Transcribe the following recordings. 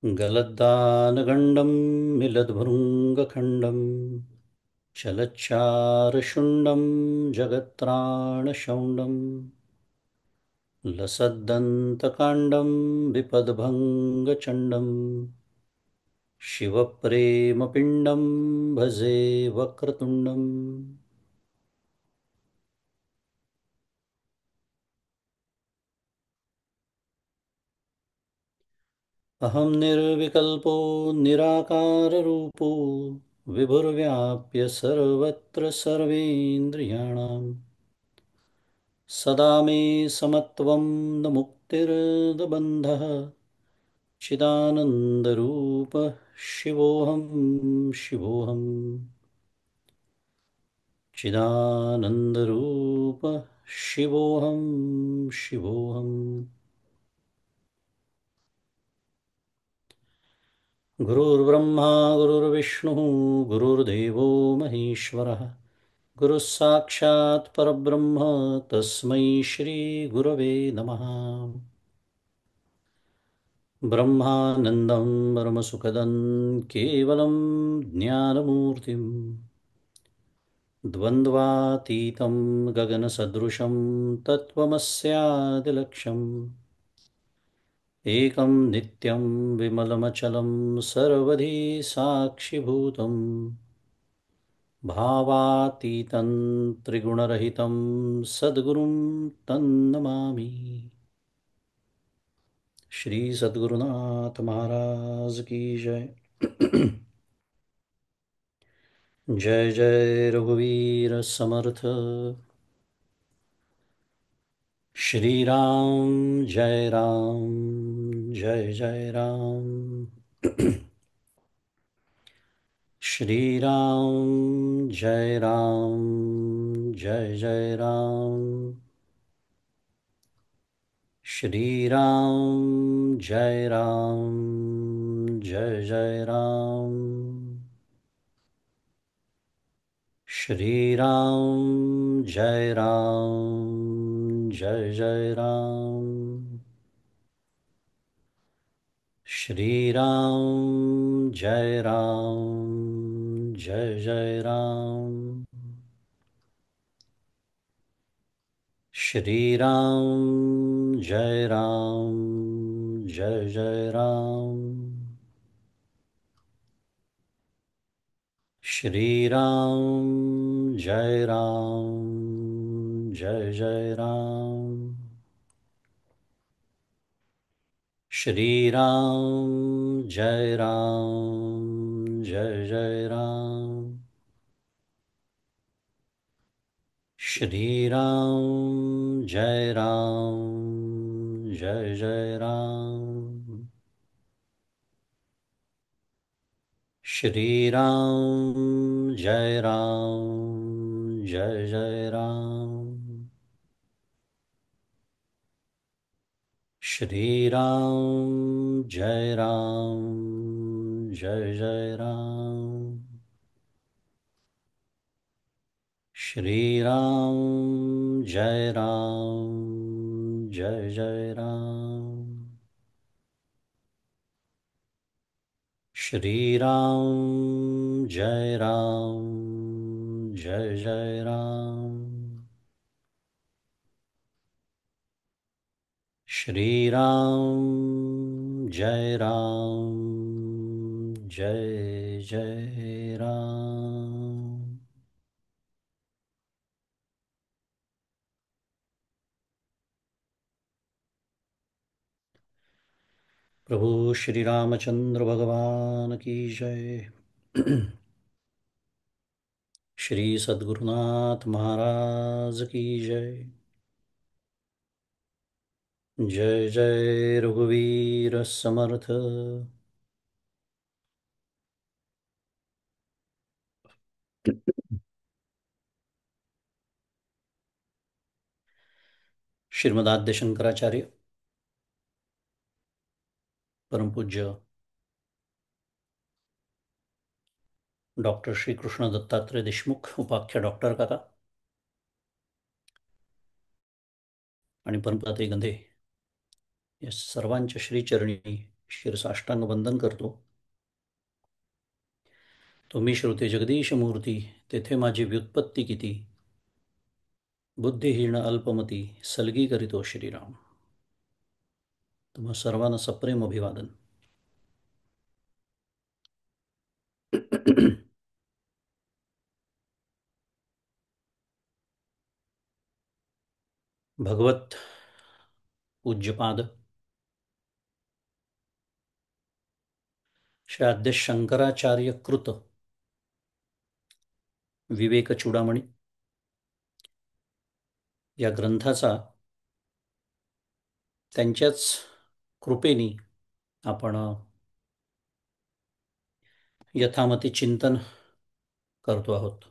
गलद्दानगण्डं मिलद्भृङ्गखण्डं चलच्चारुशुण्डं जगत्त्राणशौण्डं लसद्दन्तकाण्डं विपद्भङ्गचण्डं शिवप्रेमपिण्डं भजे वक्रतुण्डम्। अहं निर्विकल्पो निराकाररूपो विभुर्व्याप्य सर्वत्र सर्वेन्द्रियाणां सदा मे समत्वं न मुक्तिर्न चिदानन्दरूपः शिवोऽहं शिवोऽहं चिदानन्दरूपः शिवोऽहं शिवोऽहम्। गुरुर्ब्रह्मा गुरुर्विष्णुः गुरुर्देवो महेश्वरः गुरुः साक्षात् परब्रह्म तस्मै श्रीगुरवे नमः। ब्रह्मानन्दं परमसुखदं केवलं ज्ञानमूर्तिं द्वन्द्वातीतं गगनसदृशं तत्त्वमस्यादिलक्ष्यम् एकं नित्यं विमलमचलं सर्वधी साक्षिभूतं भावातीतं त्रिगुणरहितं सद्गुरुं तन्नमामि। श्री सद्गुरुनाथ महाराज की जय। जय जय रघुवीर समर्थ। श्री राम जय राम जय जय राम। श्री राम जय राम जय जय राम। श्री राम जय राम जय जय राम। श्री राम जय राम जय जय राम। श्री राम जय राम जय जय राम। श्री राम जय राम जय जय राम। श्री राम जय राम जय जय राम। श्री राम जय राम जय जय राम। श्री राम जय राम जय जय राम। श्री राम जय राम जय जय राम। श्री राम जय राम जय जय राम। श्री राम जय राम जय जय राम। श्री राम जय राम जय जय राम। श्री राम जय राम जय जय राम। प्रभु श्री रामचंद्र भगवान की जय। श्री सद्गुरुनाथ महाराज की जय। जय जय रघुवीर समर्थ। श्रीमदाद्य शंकराचार्य परम पूज्य डॉक्टर श्री कृष्ण दत्तात्रय देशमुख उपाख्य डॉक्टर काका आणि परमपादरी गंधे या सर्वांच्या श्रीचरणी शिरसाष्टांग वंदन करतो. तुम्ही श्रुती जगदीश मूर्ती, तेथे माझी व्युत्पत्ती किती. बुद्धिहीन अल्पमती, सलगी करीतो श्रीराम. तुम्हा सर्वांना सप्रेम अभिवादन. भगवत पूज्यपाद श्राद्ध शंकराचार्य कृत विवेक चूडामणी या ग्रंथाचा त्यांच्याच कृपेने आपण यथामती चिंतन करतो आहोत.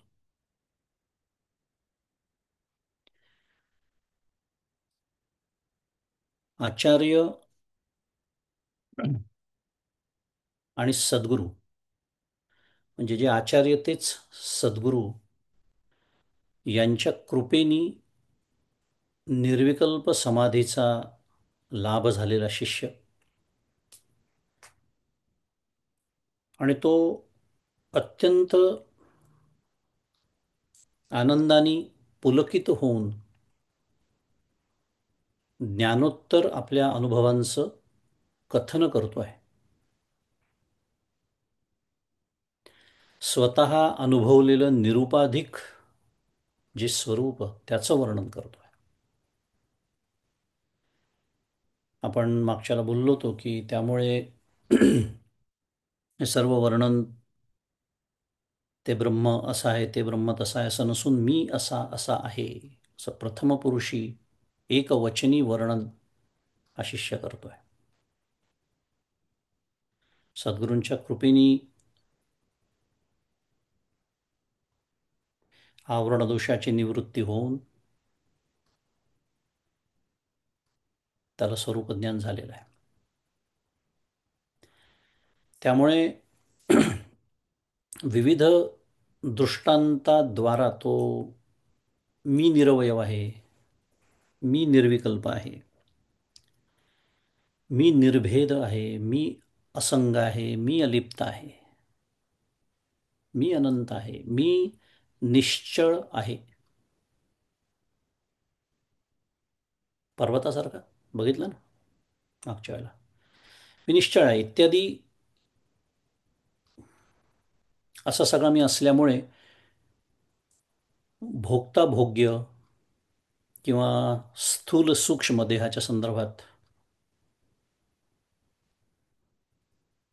आचार्य आणि सद्गुरू म्हणजे जे आचार्य तेच सद्गुरू यांच्या कृपेनी निर्विकल्प समाधीचा लाभ झालेला शिष्य आणि तो अत्यंत आनंदाने पुलकित होऊन ज्ञानोत्तर आपल्या अनुभवांचं कथन करतो आहे. स्वतः अनुभवलेलं निरुपाधिक जे स्वरूप त्याचं वर्णन करतो आहे. आपण मागच्याला बोललो होतो की त्यामुळे हे सर्व वर्णन ते ब्रह्म असं आहे, ते ब्रह्म तसं आहे असं नसून मी असा असा आहे असं प्रथमपुरुषी एकवचनी वर्णन हा शिष्य करतोय. सद्गुरूंच्या कृपेने आवरण दोषाची निवृत्ती होऊन त्याला स्वरूप ज्ञान झालेलं आहे. त्यामुळे विविध दृष्टांताद्वारा तो मी निरवयव आहे, मी निर्विकल्प आहे, मी निर्भेद आहे, मी असंग आहे, मी अलिप्त आहे, मी अनंत आहे, मी निश्चळ आहे, पर्वतासारखा बघितलं ना मागच्या वेळेला, मी निश्चळ आहे इत्यादी असं सगळं मी असल्यामुळे भोगता भोग्य किंवा स्थूल सूक्ष्म देहाच्या संदर्भात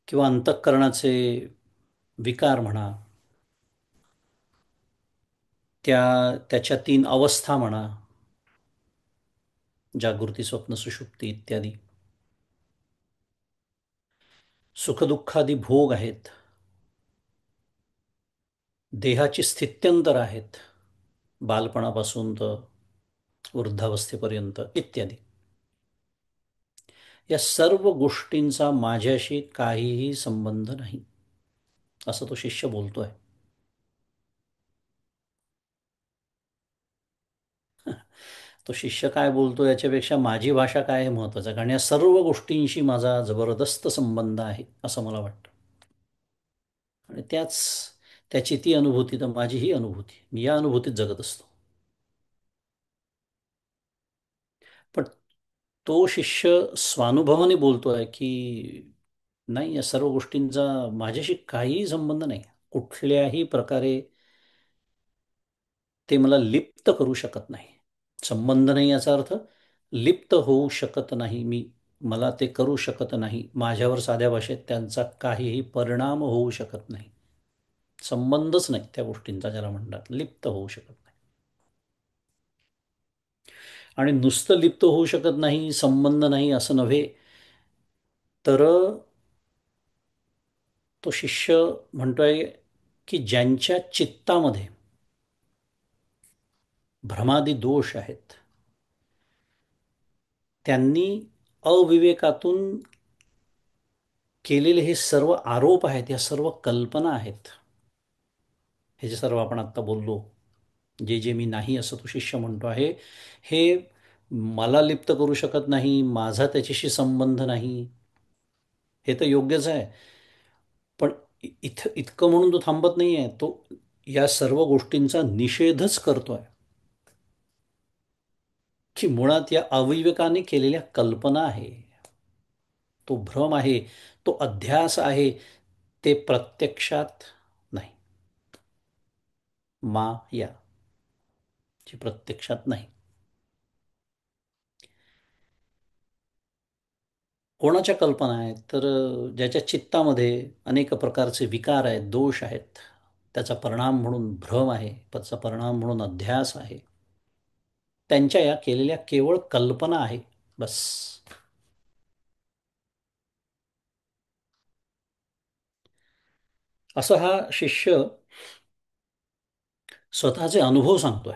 किंवा अंतःकरणाचे विकार म्हणा, त्याच्या तीन अवस्था म्हणा, जागृती स्वप्न सुषुप्ती इत्यादी सुखदुःखादी भोग आहेत, देहाची स्थित्यंतर आहेत, बालपणापासून तर वृद्धावस्थेपर्यंत इत्यादी या सर्व गोष्टींचा माझ्याशी काहीही संबंध नाही असं तो शिष्य बोलतोय. तो शिष्य काय बोलतो याच्यापेक्षा माझी भाषा काय हे महत्वाचं आहे, कारण या सर्व गोष्टींशी माझा जबरदस्त संबंध आहे असं मला वाटतं. आणि त्याची ती अनुभूती तर माझी ही अनुभूती, मी या अनुभूतीत जगत असतो. पण तो शिष्य स्वानुभवाने बोलतोय की नाही, या सर्व गोष्टींचा माझ्याशी काहीही संबंध नाही, कुठल्याही प्रकारे ते मला लिप्त करू शकत नाही. संबंध नाही याचा अर्थ लिप्त होऊ शकत नाही मी, मला ते करू शकत नाही, माझ्यावर साध्या भाषेत त्यांचा काहीही परिणाम होऊ शकत नाही. संबंधच नाही त्या गोष्टींचा, ज्याला म्हणतात लिप्त होऊ शकत नाही. आणि नुसतं लिप्त होऊ शकत नाही, संबंध नाही असं नव्हे, तर तो शिष्य म्हणतोय की ज्यांच्या चित्तामध्ये भ्रमादी दोष आहेत, त्यांनी अविवेकातून केलेले हे सर्व आरोप आहेत, या सर्व कल्पना आहेत, हे जे सर्व आपण आत्ता बोललो, जे जे मी नाही असं तो शिष्य म्हणतो आहे, हे मला लिप्त करू शकत नाही, माझा त्याच्याशी संबंध नाही, हे तर योग्यच आहे. पण इथं इतकं म्हणून तो थांबत नाही आहे. तो या सर्व गोष्टींचा निषेधच करतोय, की मुळात या अविवेकाने केलेल्या कल्पना आहे, तो भ्रम आहे, तो अध्यास आहे, ते प्रत्यक्षात नाही. माया जी प्रत्यक्षात नाही. कोणाच्या कल्पना आहेत तर ज्याच्या चित्तामध्ये अनेक प्रकारचे विकार आहेत, दोष आहेत, त्याचा परिणाम म्हणून भ्रम आहे, त्याचा परिणाम म्हणून अध्यास आहे, त्यांच्या या केलेल्या केवळ कल्पना आहे, बस. असं हा शिष्य स्वतःचे अनुभव सांगतोय.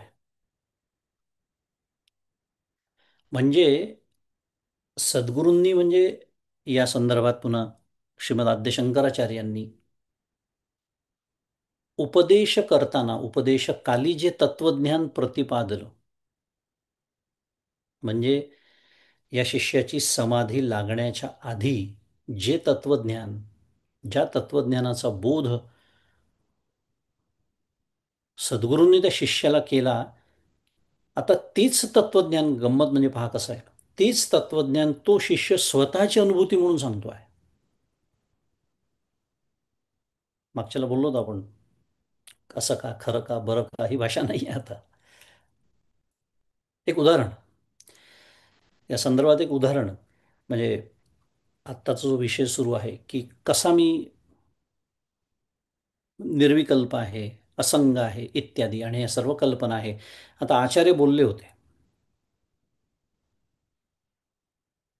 म्हणजे सद्गुरूंनी, म्हणजे या संदर्भात पुन्हा श्रीमद आद्य शंकराचार्यांनी उपदेश करताना, उपदेशकाली जे तत्वज्ञान प्रतिपादलं, म्हणजे या शिष्याची समाधी लागण्याच्या आधी जे तत्वज्ञान, ज्या तत्वज्ञानाचा बोध सद्गुरूंनी त्या शिष्याला केला, आता तीच तत्वज्ञान, गंमत म्हणजे पहा कसं आहे, तीच तत्वज्ञान तो शिष्य स्वतःची अनुभूती म्हणून सांगतो आहे. मागच्याला बोललो होतो आपण, असं का, खरं का, बरं का, ही भाषा नाही आहे आता. एक उदाहरण, या संदर्भात एक उदाहरण, म्हणजे आत्ताचा जो विषय सुरू आहे की कसा मी निर्विकल्प आहे, असंग आहे, इत्यादी, आणि या सर्व कल्पना आहे. आता आचार्य बोलले होते,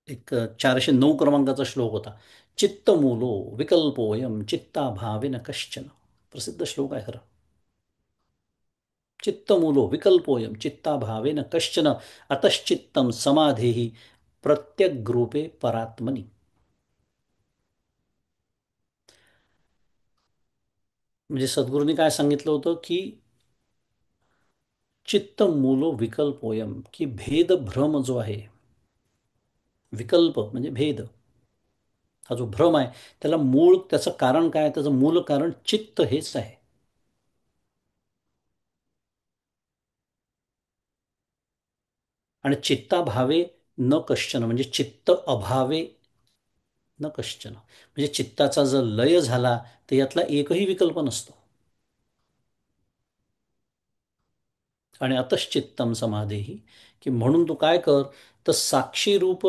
एक 409 श्लोक होता, चित्तमूलो विकल्पोयम चित्ताभावेन कश्चन. प्रसिद्ध श्लोक आहे खरं. चित्तमूलो विकल्पोयम चित्ताभावेन कश्चन अतश्चित्तम समाधेही प्रत्यग्रूपे परात्मनि. म्हणजे सद्गुरूंनी काय सांगितलं होतं की चित्तमूलो विकल्पोयम, की भेद भ्रम जो आहे, विकल्प म्हणजे भेद, हा जो भ्रम आहे, त्याला मूळ, त्याचं कारण काय, त्याचं मूल कारण चित्त हेच आहे. आणि चित्ताभावे न कश्चन, म्हणजे चित्त अभावे न कश्चन, म्हणजे चित्ताचा जर लय झाला तर यातला एकही विकल्प नसतो. आणि अतश्चित्तम समाधेही, की म्हणून तू काय कर, तर साक्षी रूप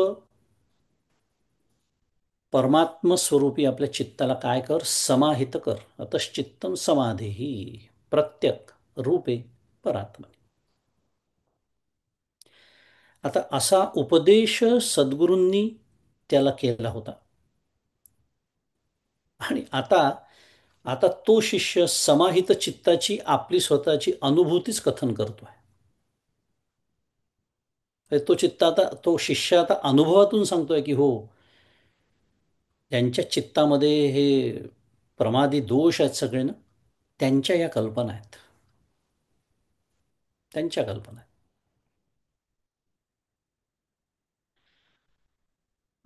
परमात्म स्वरूपी आपल्या चित्ताला काय कर, समाहित कर. अतश्चित्तम समाधेही प्रत्यक रूपे परात्मने. आता असा उपदेश सद्गुरूंनी त्याला केला होता. आणि आता आता तो शिष्य समाहित चित्ताची आपली स्वतःची अनुभूतीच कथन करतोय. तो चित्त, आता तो शिष्य आता अनुभवातून सांगतोय की हो, त्यांच्या चित्तामध्ये हे प्रमादी दोष आहेत सगळे ना, त्यांच्या या कल्पना आहेत, त्यांच्या कल्पना आहेत.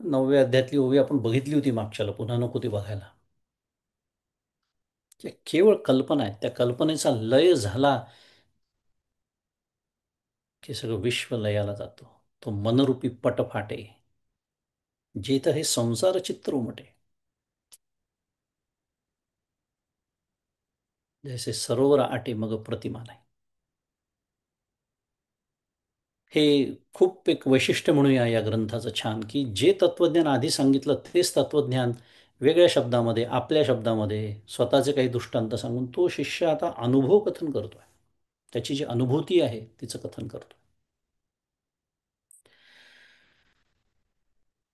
9व्या अध्यायातली ओवी आपण बघितली होती मागच्याला, पुन्हा नको ती बघायला. त्या केवळ कल्पना आहेत, त्या कल्पनेचा लय झाला की सगळं विश्व लयाला जातो. तो मनरूपी पट फाटे, जेथ हे संसार चित्र उमटे. जैसे सरोवर आटे मग प्रतिमा नाही. हे खूप एक वैशिष्ट्य म्हणूया या ग्रंथाचं छान, की जे तत्वज्ञान आधी सांगितलं तेच तत्वज्ञान वेगळ्या शब्दामध्ये, आपल्या शब्दामध्ये स्वतःचे काही दृष्टांत सांगून तो शिष्य आता अनुभव कथन करतोय. त्याची जी अनुभूती आहे तिचं कथन करतोय.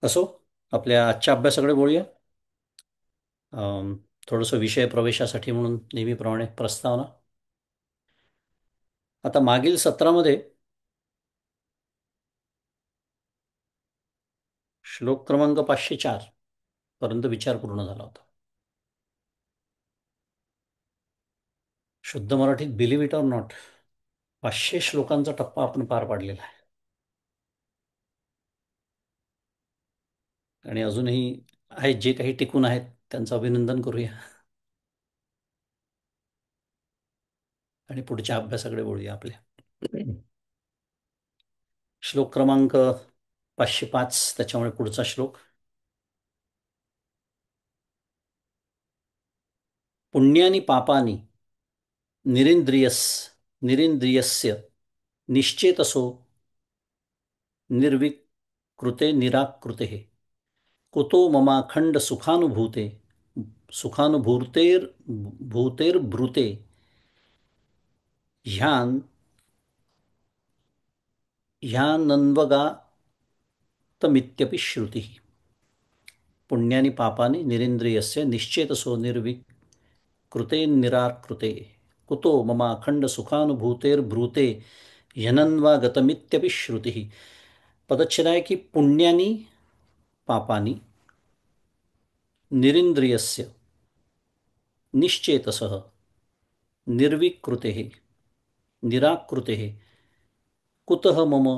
असो, आपल्या आजच्या अभ्यासाकडे बोलूया. थोडंसं विषय प्रवेशासाठी म्हणून नेहमीप्रमाणे प्रस्तावना. आता मागील सत्रामध्ये श्लोक क्रमांक 504 पर्यंत विचार पूर्ण झाला होता. शुद्ध मराठीत बिलीव्ह इट ऑर नॉट, 500 श्लोकांचा टप्पा आपण पार पाडलेला आहे. आणि अजूनही आहेत जे काही टिकून आहेत त्यांचं अभिनंदन करूया आणि पुढच्या अभ्यासाकडे वळूया आपल्या. श्लोक क्रमांक 505, त्याच्यामुळे पुढचा श्लोक. पुण्यानी पापानी निरिंद्रियस निरिंद्रियस्य निश्चेतसो निर्विकृते निराकृते कुतो ममाखंड सुखानुभूतेर्भूतेर्ब्रूते ह्यान ह्यानन्वगातमित्यपि श्रुतिः. पुण्यानि पापानि निरिंद्रियस्य निश्चेतसो निर्विकृते निराकृते कुतो ममाखंड सुखानुभूतेर्ब्रूते ह्यनन्वागतमित्यपि श्रुतिः. पदच्छेद आहे की पुण्यानी पापानी निरिंद्रियस्य निश्चेतसः निर्विकृते निराकृते कुतः मम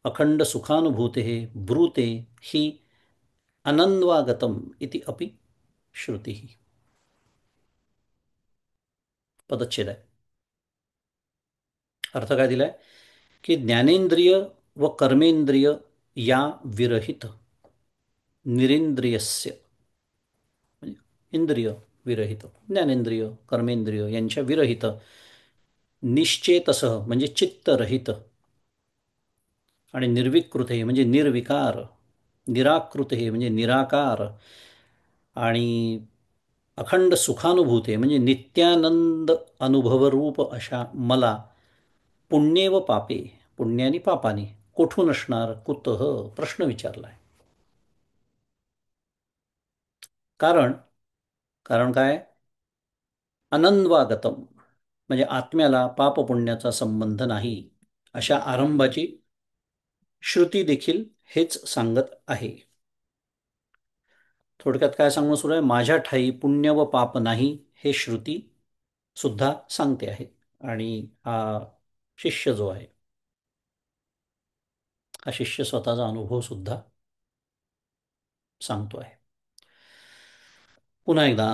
अखंड सुखानुभूते ब्रूते हि अनन्वागतम इति अपि श्रुति. पदच्छेद आहे. अर्थ काय दिलाय की ज्ञानेंद्रिय व कर्मेंद्रिय या विरहित निरिंद्रियस्य म्हणजे इंद्रिय विरहित ज्ञानेंद्रिय कर्मेंद्रिय यांच्या विरहित निश्चेतसह म्हणजे चित्तरहित आणि निर्विकृत हे म्हणजे निर्विकार निराकृत हे म्हणजे निराकार आणि अखंड सुखानुभूते म्हणजे नित्यानंद अनुभवरूप अशा मला पुण्ये व पापे पुण्यानी पापानी कोठून असणार कुतः प्रश्न विचारलाय. कारण कारण काय अनन्वागतम म्हणजे आत्म्याला पापपुण्याचा संबंध नाही अशा आरंभाची श्रुती देखील हेच सांगत आहे. थोडक्यात काय सांगणं सुरू आहे माझ्या ठाई पुण्य व पाप नाही हे श्रुती सुद्धा सांगते आहे. आणि हा शिष्य जो आहे हा शिष्य स्वतःचा अनुभव सुद्धा सांगतो आहे. पुन्हा एकदा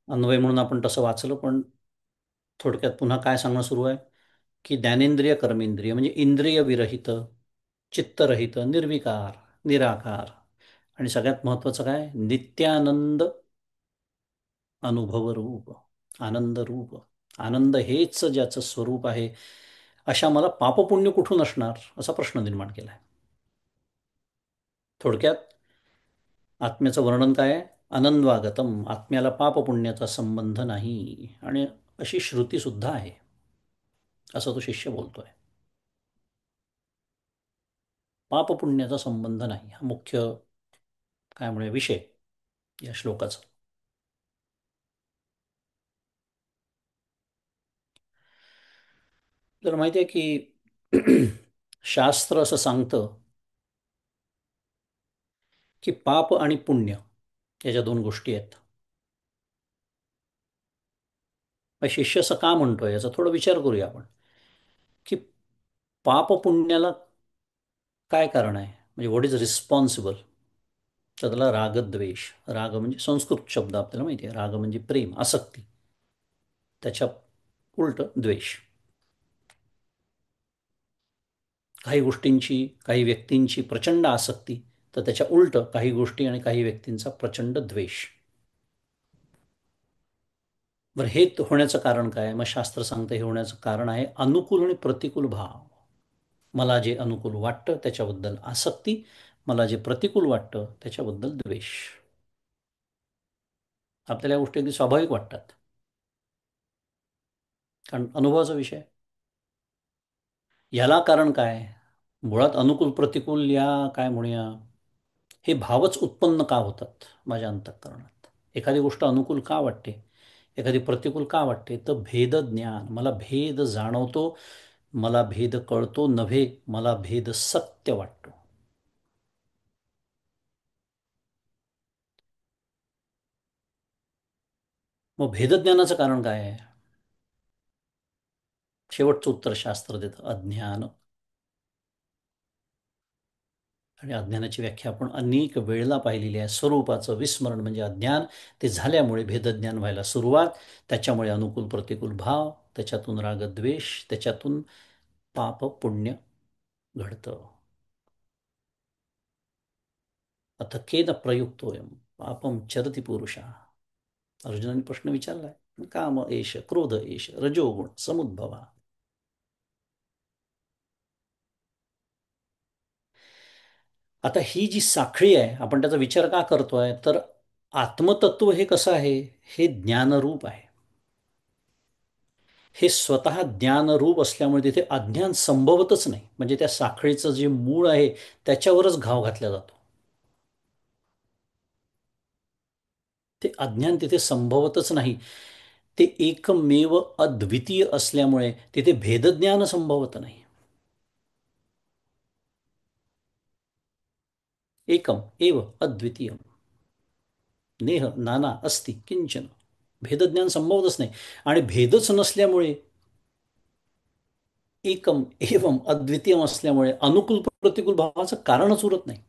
अन्वय म्हणून आपण तसं वाचलं पण थोडक्यात पुन्हा काय सांगणं सुरू आहे की ज्ञानेंद्रिय कर्मेंद्रिय म्हणजे इंद्रिय विरहित चित्तरहित निर्विकार निराकार आणि सगळ्यात महत्त्वाचं काय नित्यानंद अनुभवरूप आनंद रूप आनंद हेच ज्याचं स्वरूप आहे अशा मला पापपुण्य कुठून असणार असा प्रश्न निर्माण केला आहे. थोडक्यात आत्म्याचं वर्णन काय आहे अनन्वागतम आत्म्याला पापपुण्याचा संबंध नाही आणि अशी श्रुती सुद्धा आहे असं तो शिष्य बोलतोय. पापपुण्याचा संबंध नाही हा मुख्य काय म्हणे विषय या श्लोकाचा. तर माहिती आहे की शास्त्र असं सांगतं की पाप आणि पुण्य याच्या दोन गोष्टी आहेत. मग शिष्य असं का म्हणतोय याचा थोडा विचार करूया आपण की पाप पुण्याला काय कारण आहे म्हणजे व्हॉट इज रिस्पॉन्सिबल. तर त्याला रागद्वेष राग म्हणजे संस्कृत शब्द आपल्याला माहिती आहे राग म्हणजे प्रेम आसक्ती त्याच्या उलट द्वेष. काही गोष्टींची काही व्यक्तींची प्रचंड आसक्ती तर त्याच्या उलट काही गोष्टी आणि काही व्यक्तींचा प्रचंड द्वेष. बरं हे होण्याचं कारण काय मग शास्त्र सांगतं हे होण्याचं कारण आहे अनुकूल आणि प्रतिकूल भाव. मला जे अनुकूल वाटतं त्याच्याबद्दल आसक्ती मला जे प्रतिकूल वाटतं त्याच्याबद्दल द्वेष. आपल्याला या गोष्टी अगदी स्वाभाविक वाटतात कारण अनुभवाचा विषय. याला कारण काय मुळात अनुकूल प्रतिकूल या काय म्हणूया हे भावच उत्पन्न का होतात माझ्या अंतःकरणात. एखादी गोष्ट अनुकूल का वाटते एखादी प्रतिकूल का वाटते तर भेद ज्ञान मला भेद जाणवतो मला भेद कळतो नव्हे मला भेद सत्य वाटतो. मग भेदज्ञानाचं कारण काय आहे शेवटचं उत्तर शास्त्र देतं अज्ञान. आणि अज्ञानाची व्याख्या आपण अनेक वेळेला पाहिलेली आहे. स्वरूपाचं विस्मरण म्हणजे अज्ञान. ते झाल्यामुळे भेदज्ञान व्हायला सुरुवात, त्याच्यामुळे अनुकूल प्रतिकूल भाव, त्याच्यातून रागद्वेष, त्याच्यातून पाप पुण्य घडतं. अथ केन प्रयुक्तोयम पापम चरति पुरुषा. अर्जुनाने प्रश्न विचारलाय. काम एष क्रोध एष रजोगुण समुद्भवा. आता ही जी साखळी आहे, आपण त्याचा विचार का करतोय, तर आत्मतत्व हे कसं आहे, हे ज्ञानरूप आहे. हे स्वतः ज्ञानरूप असल्यामुळे तिथे अज्ञान संभवतच नाही. म्हणजे त्या साखळीचं जे मूळ आहे त्याच्यावरच घाव घातला जातो. ते अज्ञान तिथे संभवतच नाही. ते एकमेव अद्वितीय असल्यामुळे तिथे भेदज्ञान संभवत नाही. एकम एव अद्वितीय नेह नाना अस्ति किंचन. भेदज्ञान संभवतच नाही. आणि भेदच नसल्यामुळे एकम एवम अद्वितीय असल्यामुळे अनुकूल प्रतिकूल भावाचं कारणच उरत नाही.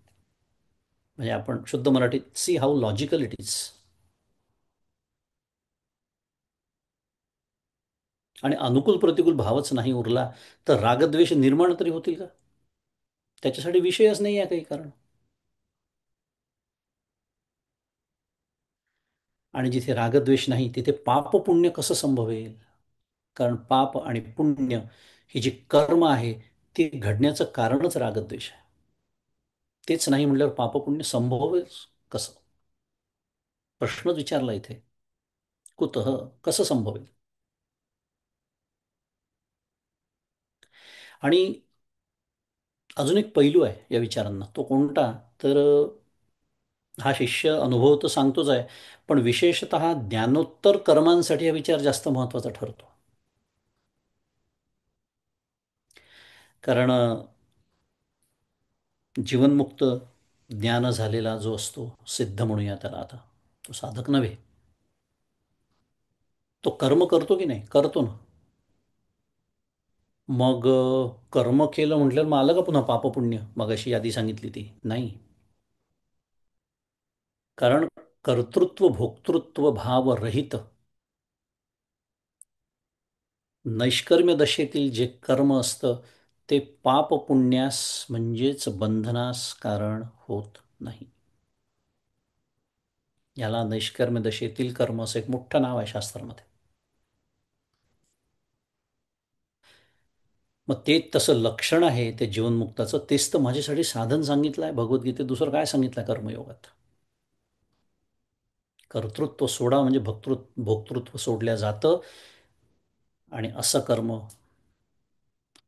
म्हणजे आपण शुद्ध मराठीत see how logical it is. आणि अनुकूल प्रतिकूल भावच नाही उरला तर रागद्वेष निर्माण तरी होतील का? त्याच्यासाठी विषयच नाही आहे काही कारण. आणि जिथे रागद्वेष नाही तिथे पाप पुण्य कसं संभवेल? कारण पाप आणि पुण्य ही जी कर्म आहे ती घडण्याचं कारणच रागद्वेष आहे. तेच नाही म्हटल्यावर पाप पुण्य संभवेल कसं? प्रश्नच विचारला इथे. कुतः कसं संभवेल? आणि अजून एक पैलू आहे या विचारांना. तो कोणता? तर हा शिष्य अनुभव तर सांगतोच आहे, पण विशेषतः ज्ञानोत्तर कर्मांसाठी हा विचार जास्त महत्त्वाचा ठरतो. कारण जीवनमुक्त ज्ञान झालेला जो असतो, सिद्ध म्हणूया त्याला आता, तो साधक नव्हे. तो कर्म करतो की नाही? करतो ना. मग कर्म केलं म्हटल्यावर मग आलं का पुन्हा पापपुण्य? मग अशी यादी सांगितली ती नाही. कारण कर्तृत्व भोक्तृत्व भाव रहित नैष्कर्म्य दशेतील जे कर्म असतं ते पाप पुण्यास म्हणजेच बंधनास कारण होत नाही. याला नैष्कर्म्य दशेतील कर्म असं एक मोठं नाव आहे शास्त्रामध्ये. मग ते तसं लक्षण आहे ते जीवनमुक्ताचं. तेच तर माझ्यासाठी साधन सांगितलं आहे भगवद्गीतेत. दुसरं काय सांगितलं आहे कर्मयोगात? कर्तृत्व सोडा म्हणजे भोक्तृत्व सोडल्या जातं. आणि असं कर्म,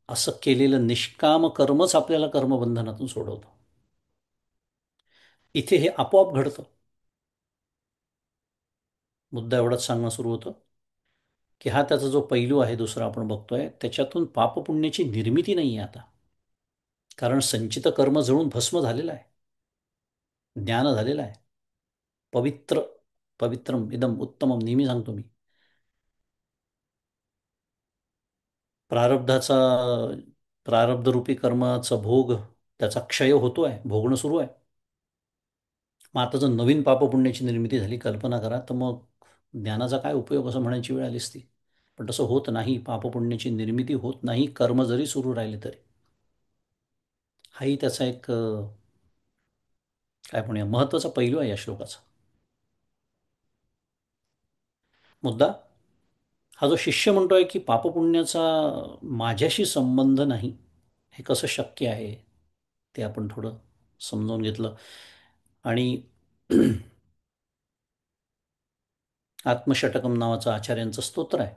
असं केलेलं निष्काम कर्मच आपल्याला कर्मबंधनातून सोडवतं. इथे हे आपोआप घडतं. मुद्दा एवढाच सांगणं सुरू होतं की हा त्याचा जो पैलू आहे दुसरा आपण बघतोय त्याच्यातून पापपुण्याची निर्मिती नाही आहे आता. कारण संचित कर्म जळून भस्म झालेलं आहे. ज्ञान झालेलं आहे. पवित्र पवित्रम इदम उत्तमम नेहमी सांगतो मी. प्रारब्धाचा प्रारब्धरूपी कर्माचा भोग त्याचा क्षय होतो आहे, भोगणं सुरू आहे. मग आता जर नवीन पापपुण्याची निर्मिती झाली कल्पना करा, तर मग ज्ञानाचा काय उपयोग असं म्हणायची वेळ आलीच ती. पण तसं होत नाही. पापपुण्याची निर्मिती होत नाही कर्म जरी सुरू राहिले तरी. हाही त्याचा एक काय म्हणूया महत्वाचा पैलू आहे या श्लोकाचा. मुद्दा हा जो शिष्य म्हणतोय की पापपुण्याचा माझ्याशी संबंध नाही, हे कसं शक्य आहे ते आपण थोडं समजावून घेतलं. आणि आत्मषटकम नावाचं आचार्यांचं स्तोत्र आहे,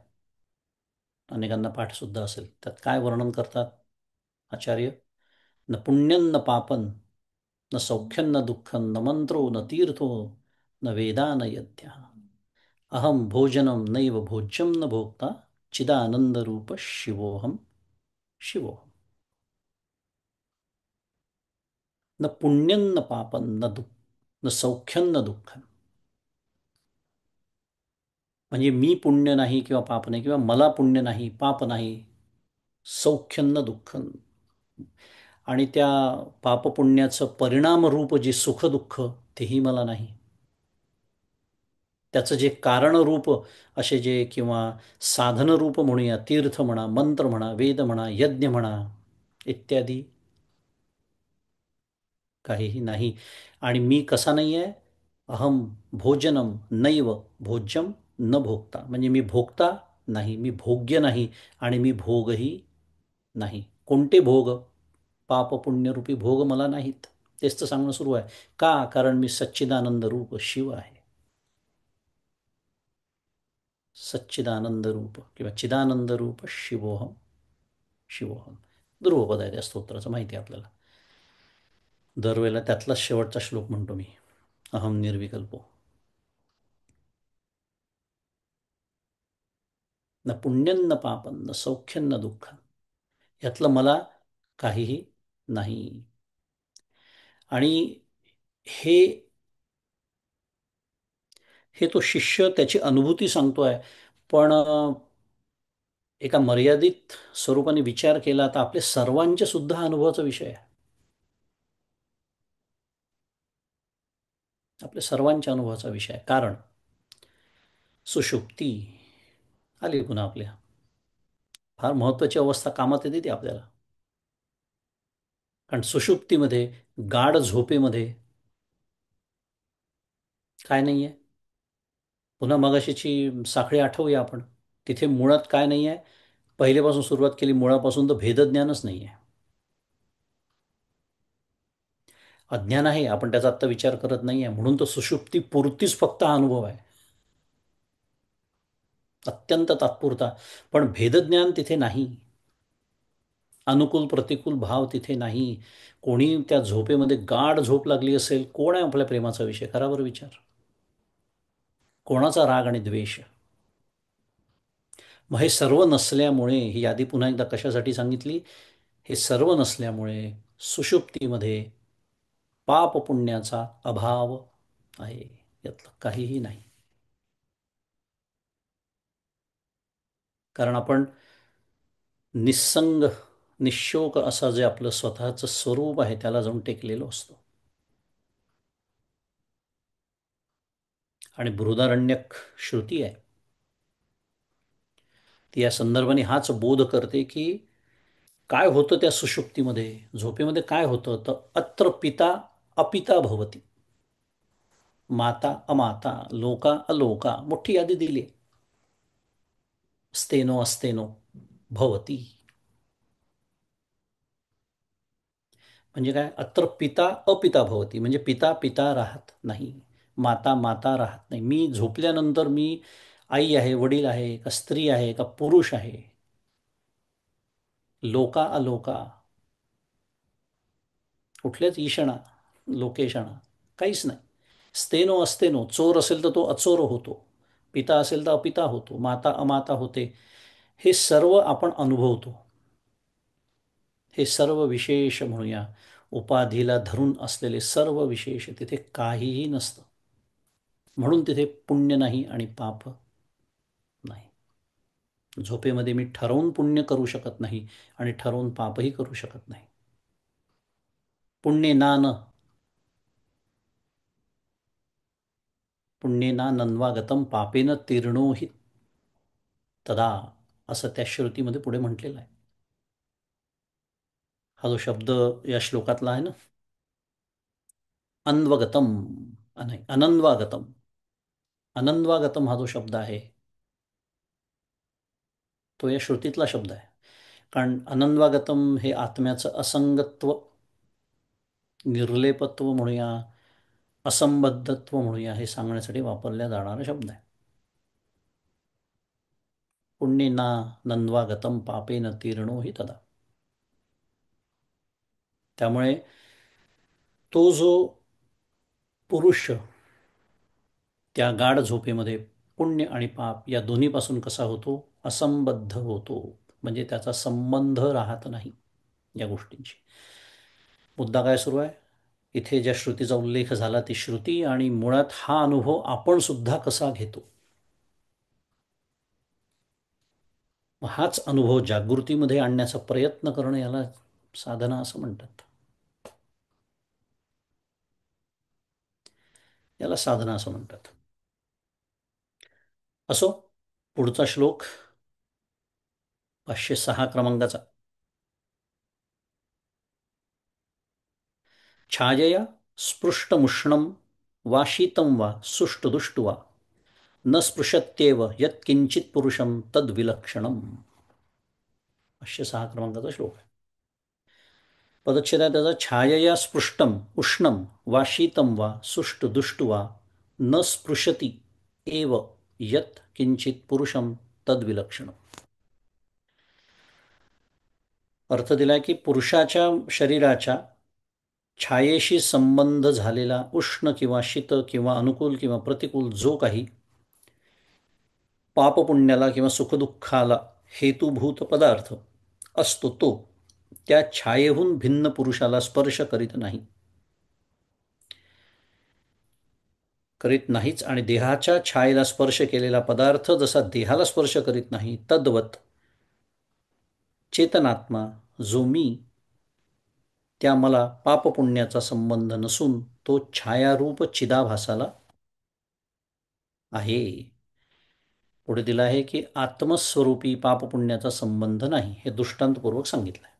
अनेकांना पाठसुद्धा असेल. त्यात काय वर्णन करतात आचार्य? न पुण्यं न पापं न सौख्यं न दुःखं न मंत्रो न तीर्थो न वेदा न यज्ञ अहम भोजनम नैव भोज्यम न भोक्ता चिदानंद रूप शिवोहम शिवोहम. न पुण्यं न पापं न सौख्यं न दुःखं. म्हणजे मी पुण्य नाही किंवा पाप नाही, किंवा मला पुण्य नाही पाप नाही, सौख्यं न दुःखं. आणि त्या पापपुण्याचं परिणामरूप जे सुखदुःख तेही मला नाही. त्याचं जे कारणरूप असे जे किंवा साधनरूप म्हणूया, तीर्थ म्हणा, मंत्र म्हणा, वेद म्हणा, यज्ञ म्हणा इत्यादी काहीही नाही. आणि मी कसा नाही आहे? अहम भोजनम नैव भोज्यम न भोगता, म्हणजे मी भोगता नाही, मी भोग्य नाही आणि मी भोगही नाही. कोणते भोग? पाप पुण्यरूपी भोग मला नाहीत. तेच तर सांगणं सुरू आहे. का? कारण मी सच्चिदानंद रूप शिव आहे. सच्चिदानंद रूप किंवा चिदानंद रूप शिवोहम. शिवोहम ध्रुवपद आहे त्या स्तोत्राचं, माहिती आहे आपल्याला. दरवेळेला त्यातलाच शेवटचा श्लोक म्हणतो मी, अहम निर्विकल्पो. न पुण्यं न पापं न सौख्यं न दुःखं, यातलं मला काहीही नाही. आणि हे हे तो शिष्य त्याची अनुभूती सांगतोय. पण एका मर्यादित स्वरूपाने विचार केला तर आपल्या सर्वांच्या सुद्धा अनुभवाचा विषय आहे. आपल्या सर्वांच्या अनुभवाचा विषय आहे. कारण सुषुप्ती आली पुन्हा आपल्या, फार महत्वाची अवस्था कामात येते ती आपल्याला. कारण सुषुप्तीमध्ये, गाढ झोपेमध्ये काय नाहीये? पुन्हा मगाशीची साखळी आठवूया आपण. तिथे मुळात काय नाही आहे? पहिलेपासून सुरुवात केली मुळापासून, तर भेदज्ञानच नाही आहे. अज्ञान आहे, आपण त्याचा आत्ता विचार करत नाही आहे, म्हणून तो सुषुप्ती पुरतीच फक्त हा अनुभव आहे, अत्यंत तात्पुरता. पण भेदज्ञान तिथे नाही, अनुकूल प्रतिकूल भाव तिथे नाही. कोणी त्या झोपेमध्ये गाढ झोप लागली असेल, कोण आहे आपल्या प्रेमाचा विषय? करा बरं विचार. कोणाचा राग आणि द्वेष? मग हे सर्व नसल्यामुळे, ही यादी पुन्हा एकदा कशासाठी सांगितली? हे सर्व नसल्यामुळे सुषुप्तीमध्ये पाप पुण्याचा अभाव आहे, यातलं काहीही नाही. कारण आपण निस्संग निशोक असं जे आपलं स्वतःचं स्वरूप आहे त्याला जाऊन टेकलेलो असतो. आणि बृहदारण्यक श्रुती आहे, ती या संदर्भाने हाच बोध करते की काय होतं त्या सुषुप्तीमध्ये, झोपेमध्ये काय होतं, तर अत्र पिता अपिता भवती, माता अमाता, लोका अलोका, मोठी यादी दिली. स्तेनो अस्तेनो भवती, म्हणजे काय? अत्र पिता अपिता भवती, म्हणजे पिता पिता राहत नाही, माता माता राहत नाही. मी झोपल्यानंतर मी आई आहे, वडील आहे, का स्त्री आहे, का पुरुष आहे, लोका अलोका, कुठल्याच ईशणा लोकेशणा काहीच नाही. स्तेनो अस्तेनो, चोर असेल तर तो अचोर होतो, पिता असेल तर अपिता होतो, माता अमाता होते. हे सर्व आपण अनुभवतो. हे सर्व विशेष म्हणूया, उपाधीला धरून असलेले सर्व विशेष तिथे काहीही नसतं. म्हणून तिथे पुण्य नाही आणि पाप नाही. झोपेमध्ये मी ठरवून पुण्य करू शकत नाही आणि ठरवून पापही करू शकत नाही. पुण्येना पुण्येना नन्वागतम पापेन तीर्णो हि तदा, असं त्या श्रुतीमध्ये पुढे म्हटलेलं आहे. हा जो शब्द या श्लोकातला आहे ना, अन्वगतम, नाही अनन्वागतम, अनन्वागतम हा जो शब्द आहे तो या श्रुतीतला शब्द आहे. कारण अनन्वागतम हे आत्म्याचं असंगत्व, निर्लेपत्व म्हणूया, असंबद्धत्व म्हणूया, हे सांगण्यासाठी वापरला जाणारा शब्द आहे. पुण्येना नन्वागतम पापेन तीर्णो हि तदा. त्यामुळे तो जो पुरुष त्या गाढ झोपेमध्ये पुण्य आणि पाप या दोन्हीपासून कसा होतो? असंबद्ध होतो, म्हणजे त्याचा संबंध राहत नाही या गोष्टींची. मुद्दा काय सुरू आहे इथे? ज्या श्रुतीचा उल्लेख झाला ती श्रुती, आणि मुळात हा अनुभव आपण सुद्धा कसा घेतो, हाच अनुभव जागृतीमध्ये आणण्याचा प्रयत्न करणं, याला साधना असं म्हणतात. याला साधना असं म्हणतात. असो, पुढचा श्लोक 506 क्रमांकाचा. छायया स्पृष्टमुष्णं वा शीतं वा सुष्टुदुष्टु वा न स्पृशत्येव यत्किंचित पुरुषं तद्विलक्षणम्. 506 क्रमांकाचा श्लोक आहे. पदच्छेद आहे त्याचा. छायया स्पृष्टम उष्णम वा शीतं वा सुष्टुदुष्टु वा न स्पृशती एव यत् किंचित पुरुषम तद्विलक्षणम. अर्थ दिलाय की पुरुषाच्या शरीराच्या छायेशी संबंध झालेला उष्ण किंवा शीत किंवा अनुकूल किंवा प्रतिकूल जो काही पापपुण्याला किंवा सुखदुःखाला हेतुभूत पदार्थ असतो तो त्या छायेहून भिन्न पुरुषाला स्पर्श करीत नाही, करीत नाहीच. आणि देहाच्या छायेला स्पर्श केलेला पदार्थ जसा देहाला स्पर्श करीत नाही तद्वत चेतनात्मा जो मी, त्या मला पापपुण्याचा संबंध नसून तो छायारूप चिदाभासाला आहे. पुढे दिला आहे की आत्मस्वरूपी पापपुण्याचा संबंध नाही, हे दृष्टांतपूर्वक सांगितलं आहे.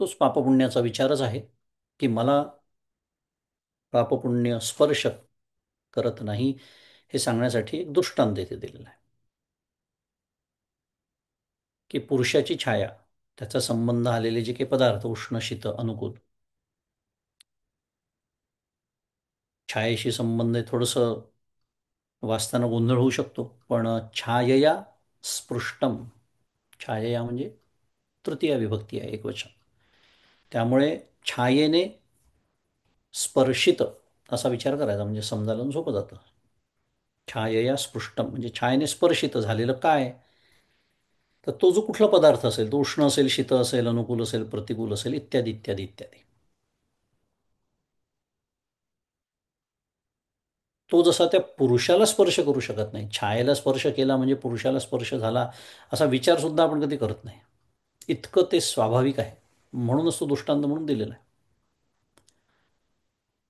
तोच पापपुण्याचा विचारच आहे की मला पापपुण्य स्पर्श करत नाही, हे सांगण्यासाठी एक दृष्टांत येथे दिलेला आहे की पुरुषाची छाया, त्याचा संबंध आलेले जे काही पदार्थ उष्ण शीत अनुकूल, छायेशी संबंध थोडंसं वाचताना गोंधळ होऊ शकतो, पण छायया स्पृष्टम, छायया म्हणजे तृतीय विभक्ती आहे, एकवचन. त्यामुळे छायेने स्पर्शित असा विचार करायचा, म्हणजे समजायला सोपं जातं. छायया स्पृष्टम म्हणजे छायेने स्पर्शित झालेलं काय, तर तो जो कुठला पदार्थ असेल, तो उष्ण असेल, शीत असेल, अनुकूल असेल, प्रतिकूल असेल, इत्यादी इत्यादी इत्यादी, तो जसा त्या पुरुषाला स्पर्श करू शकत नाही, छायेला स्पर्श केला म्हणजे पुरुषाला स्पर्श झाला असा विचार सुद्धा आपण कधी करत नाही, इतकं ते स्वाभाविक आहे. म्हणूनच तो दृष्टांत म्हणून दिलेला आहे.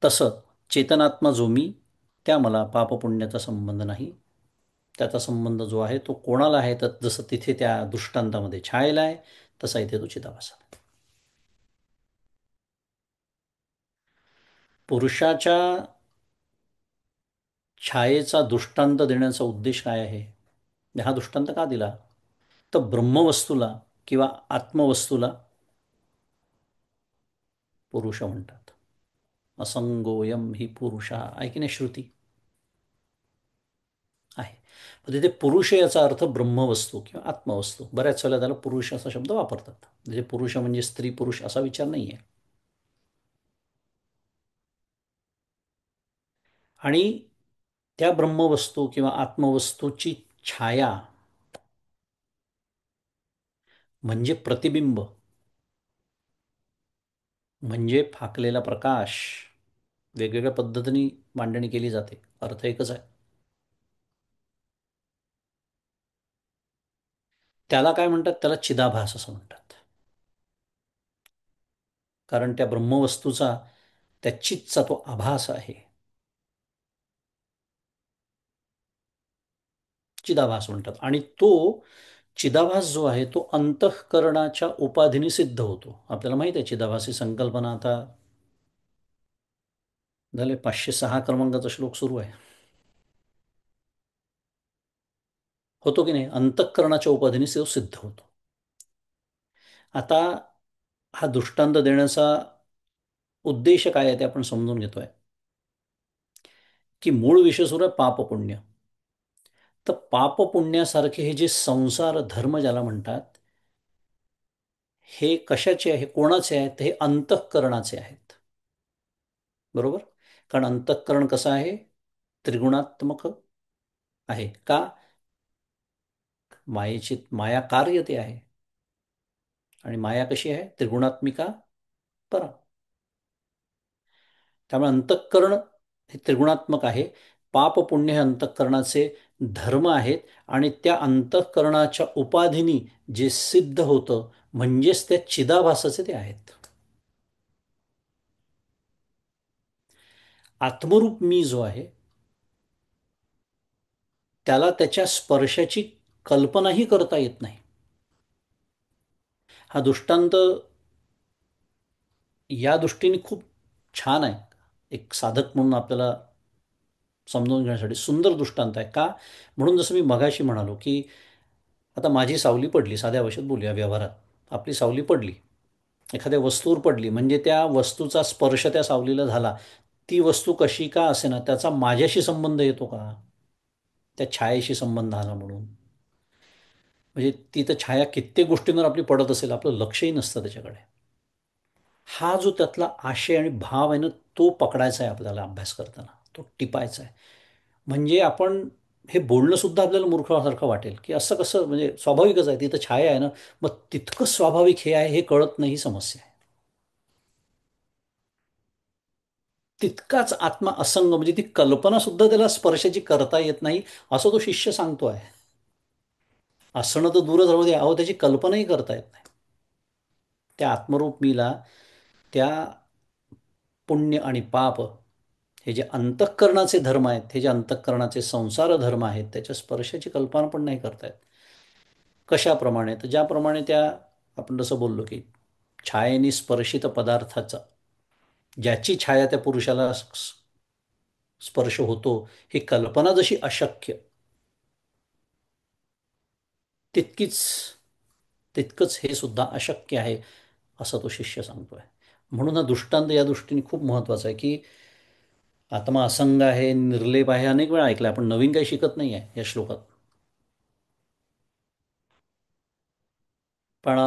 तसं चेतनात्मा जो मी, त्या मला पापपुण्याचा संबंध नाही. त्याचा संबंध जो आहे तो कोणाला आहे, तर जसं तिथे त्या दृष्टांतामध्ये छायेला आहे, तसा इथे तो चिदाभास आहे. पुरुषाच्या छायेचा दृष्टांत देण्याचा उद्देश काय आहे, हा दृष्टांत का दिला, तर ब्रह्मवस्तूला किंवा आत्मवस्तूला पुरुष म्हणतात. असंगोयम ही पुरुषा, ऐकी नाही श्रुती आहे. पण तिथे पुरुष याचा अर्थ ब्रह्मवस्तू किंवा आत्मवस्तू. बऱ्याच वेळेला त्याला पुरुष असा शब्द वापरतात, म्हणजे पुरुष म्हणजे स्त्री पुरुष असा विचार नाही आहे. आणि त्या ब्रह्मवस्तू किंवा आत्मवस्तूची छाया म्हणजे प्रतिबिंब, म्हणजे फाकलेला प्रकाश. वेगवेगळ्या पद्धतीने मांडणी केली जाते, अर्थ एकच आहे. त्याला काय म्हणतात, त्याला चिदाभास असं म्हणतात. कारण त्या ब्रह्मवस्तूचा, त्या चितचा तो आभास आहे, चिदाभास म्हणतात. आणि तो चिदाभास जो आहे तो अंतःकरणाच्या उपाधीने सिद्ध होतो. आपल्याला माहिती आहे चिदाभास ही संकल्पना. आता झाले 506 क्रमांकाचा श्लोक सुरू आहे. होतो की नाही, अंतःकरणाच्या उपाधीने तो सिद्ध होतो. आता हा दृष्टांत देण्याचा उद्देश काय आहे ते आपण समजून घेतोय, की मूळ विषय सुरू आहे पापपुण्य. तर पापपुण्यासारखे हे जे संसार धर्म ज्याला म्हणतात, हे कशाचे आहे, कोणाचे आहेत, हे अंतःकरणाचे आहेत. बरोबर. कारण अंतःकरण कसं आहे, त्रिगुणात्मक आहे. का, मायेची माया कार्य ते आहे, आणि माया कशी आहे, त्रिगुणात्मिका परा. त्यामुळे अंतःकरण हे त्रिगुणात्मक आहे. पाप पुण्य हे अंतःकरणाचे धर्म आहेत, आणि त्या अंतःकरणाच्या उपाधीनी जे सिद्ध होतं म्हणजेच त्या चिदाभासाचे ते आहेत. आत्मरूप मी जो आहे त्याला त्याच्या स्पर्शाची कल्पनाही करता येत नाही. हा दृष्टांत या दृष्टीने खूप छान आहे. एक साधक म्हणून आपल्याला समजून घेण्यासाठी सुंदर दृष्टांत आहे का? म्हणून जसं मी मगाशी म्हणालो की आता माझी सावली पडली, साध्या भाषेत बोलूया, व्यवहारात आपली सावली पडली, एखाद्या वस्तूवर पडली, म्हणजे त्या वस्तूचा स्पर्श त्या सावलीला झाला. ती वस्तू कशी का असेना त्याचा माझ्याशी संबंध येतो का? त्या छायेशी संबंध आला म्हणून. म्हणजे ती तर छाया कित्येक गोष्टींवर आपली पडत असेल, आपलं लक्षही नसतं त्याच्याकडे. हा जो त्यातला आशय आणि भाव आहे ना, तो पकडायचा आहे आपल्याला अभ्यास करताना, तो टिपायचा आहे. म्हणजे आपण हे बोलणं सुद्धा आपल्याला मूर्खासारखं वाटेल की असं कसं, म्हणजे स्वाभाविकच आहे, तिथं छाया आहे ना. मग तितकं स्वाभाविक हे आहे हे कळत नाही, ही समस्या आहे. तितकाच आत्मा असंग, म्हणजे ती कल्पना सुद्धा त्याला स्पर्शाची करता येत नाही, असं तो शिष्य सांगतो आहे. असणं तर दूरच राहू दे, अहो त्याची कल्पनाही करता येत नाही. त्या आत्मरूप मीला त्या पुण्य आणि पाप, हे जे अंतःकरणाचे धर्म आहेत, हे जे अंतःकरणाचे संसार धर्म आहेत, त्याच्या स्पर्शाची कल्पना पण नाही करता येत. कशाप्रमाणे? तर ज्याप्रमाणे त्या, आपण जसं बोललो की छायेने स्पर्शित पदार्थाचा, ज्याची छाया त्या पुरुषाला स्पर्श होतो, ही कल्पना जशी अशक्य, तितकीच तितकंच हे सुद्धा अशक्य आहे, असं तो शिष्य सांगतोय. म्हणून हा दृष्टांत या दृष्टीने खूप महत्वाचा आहे की आत्मा असंग आहे, निर्लेप आहे, अनेक वेळा ऐकलं आपण, नवीन काही शिकत नाही आहे या श्लोकात. पण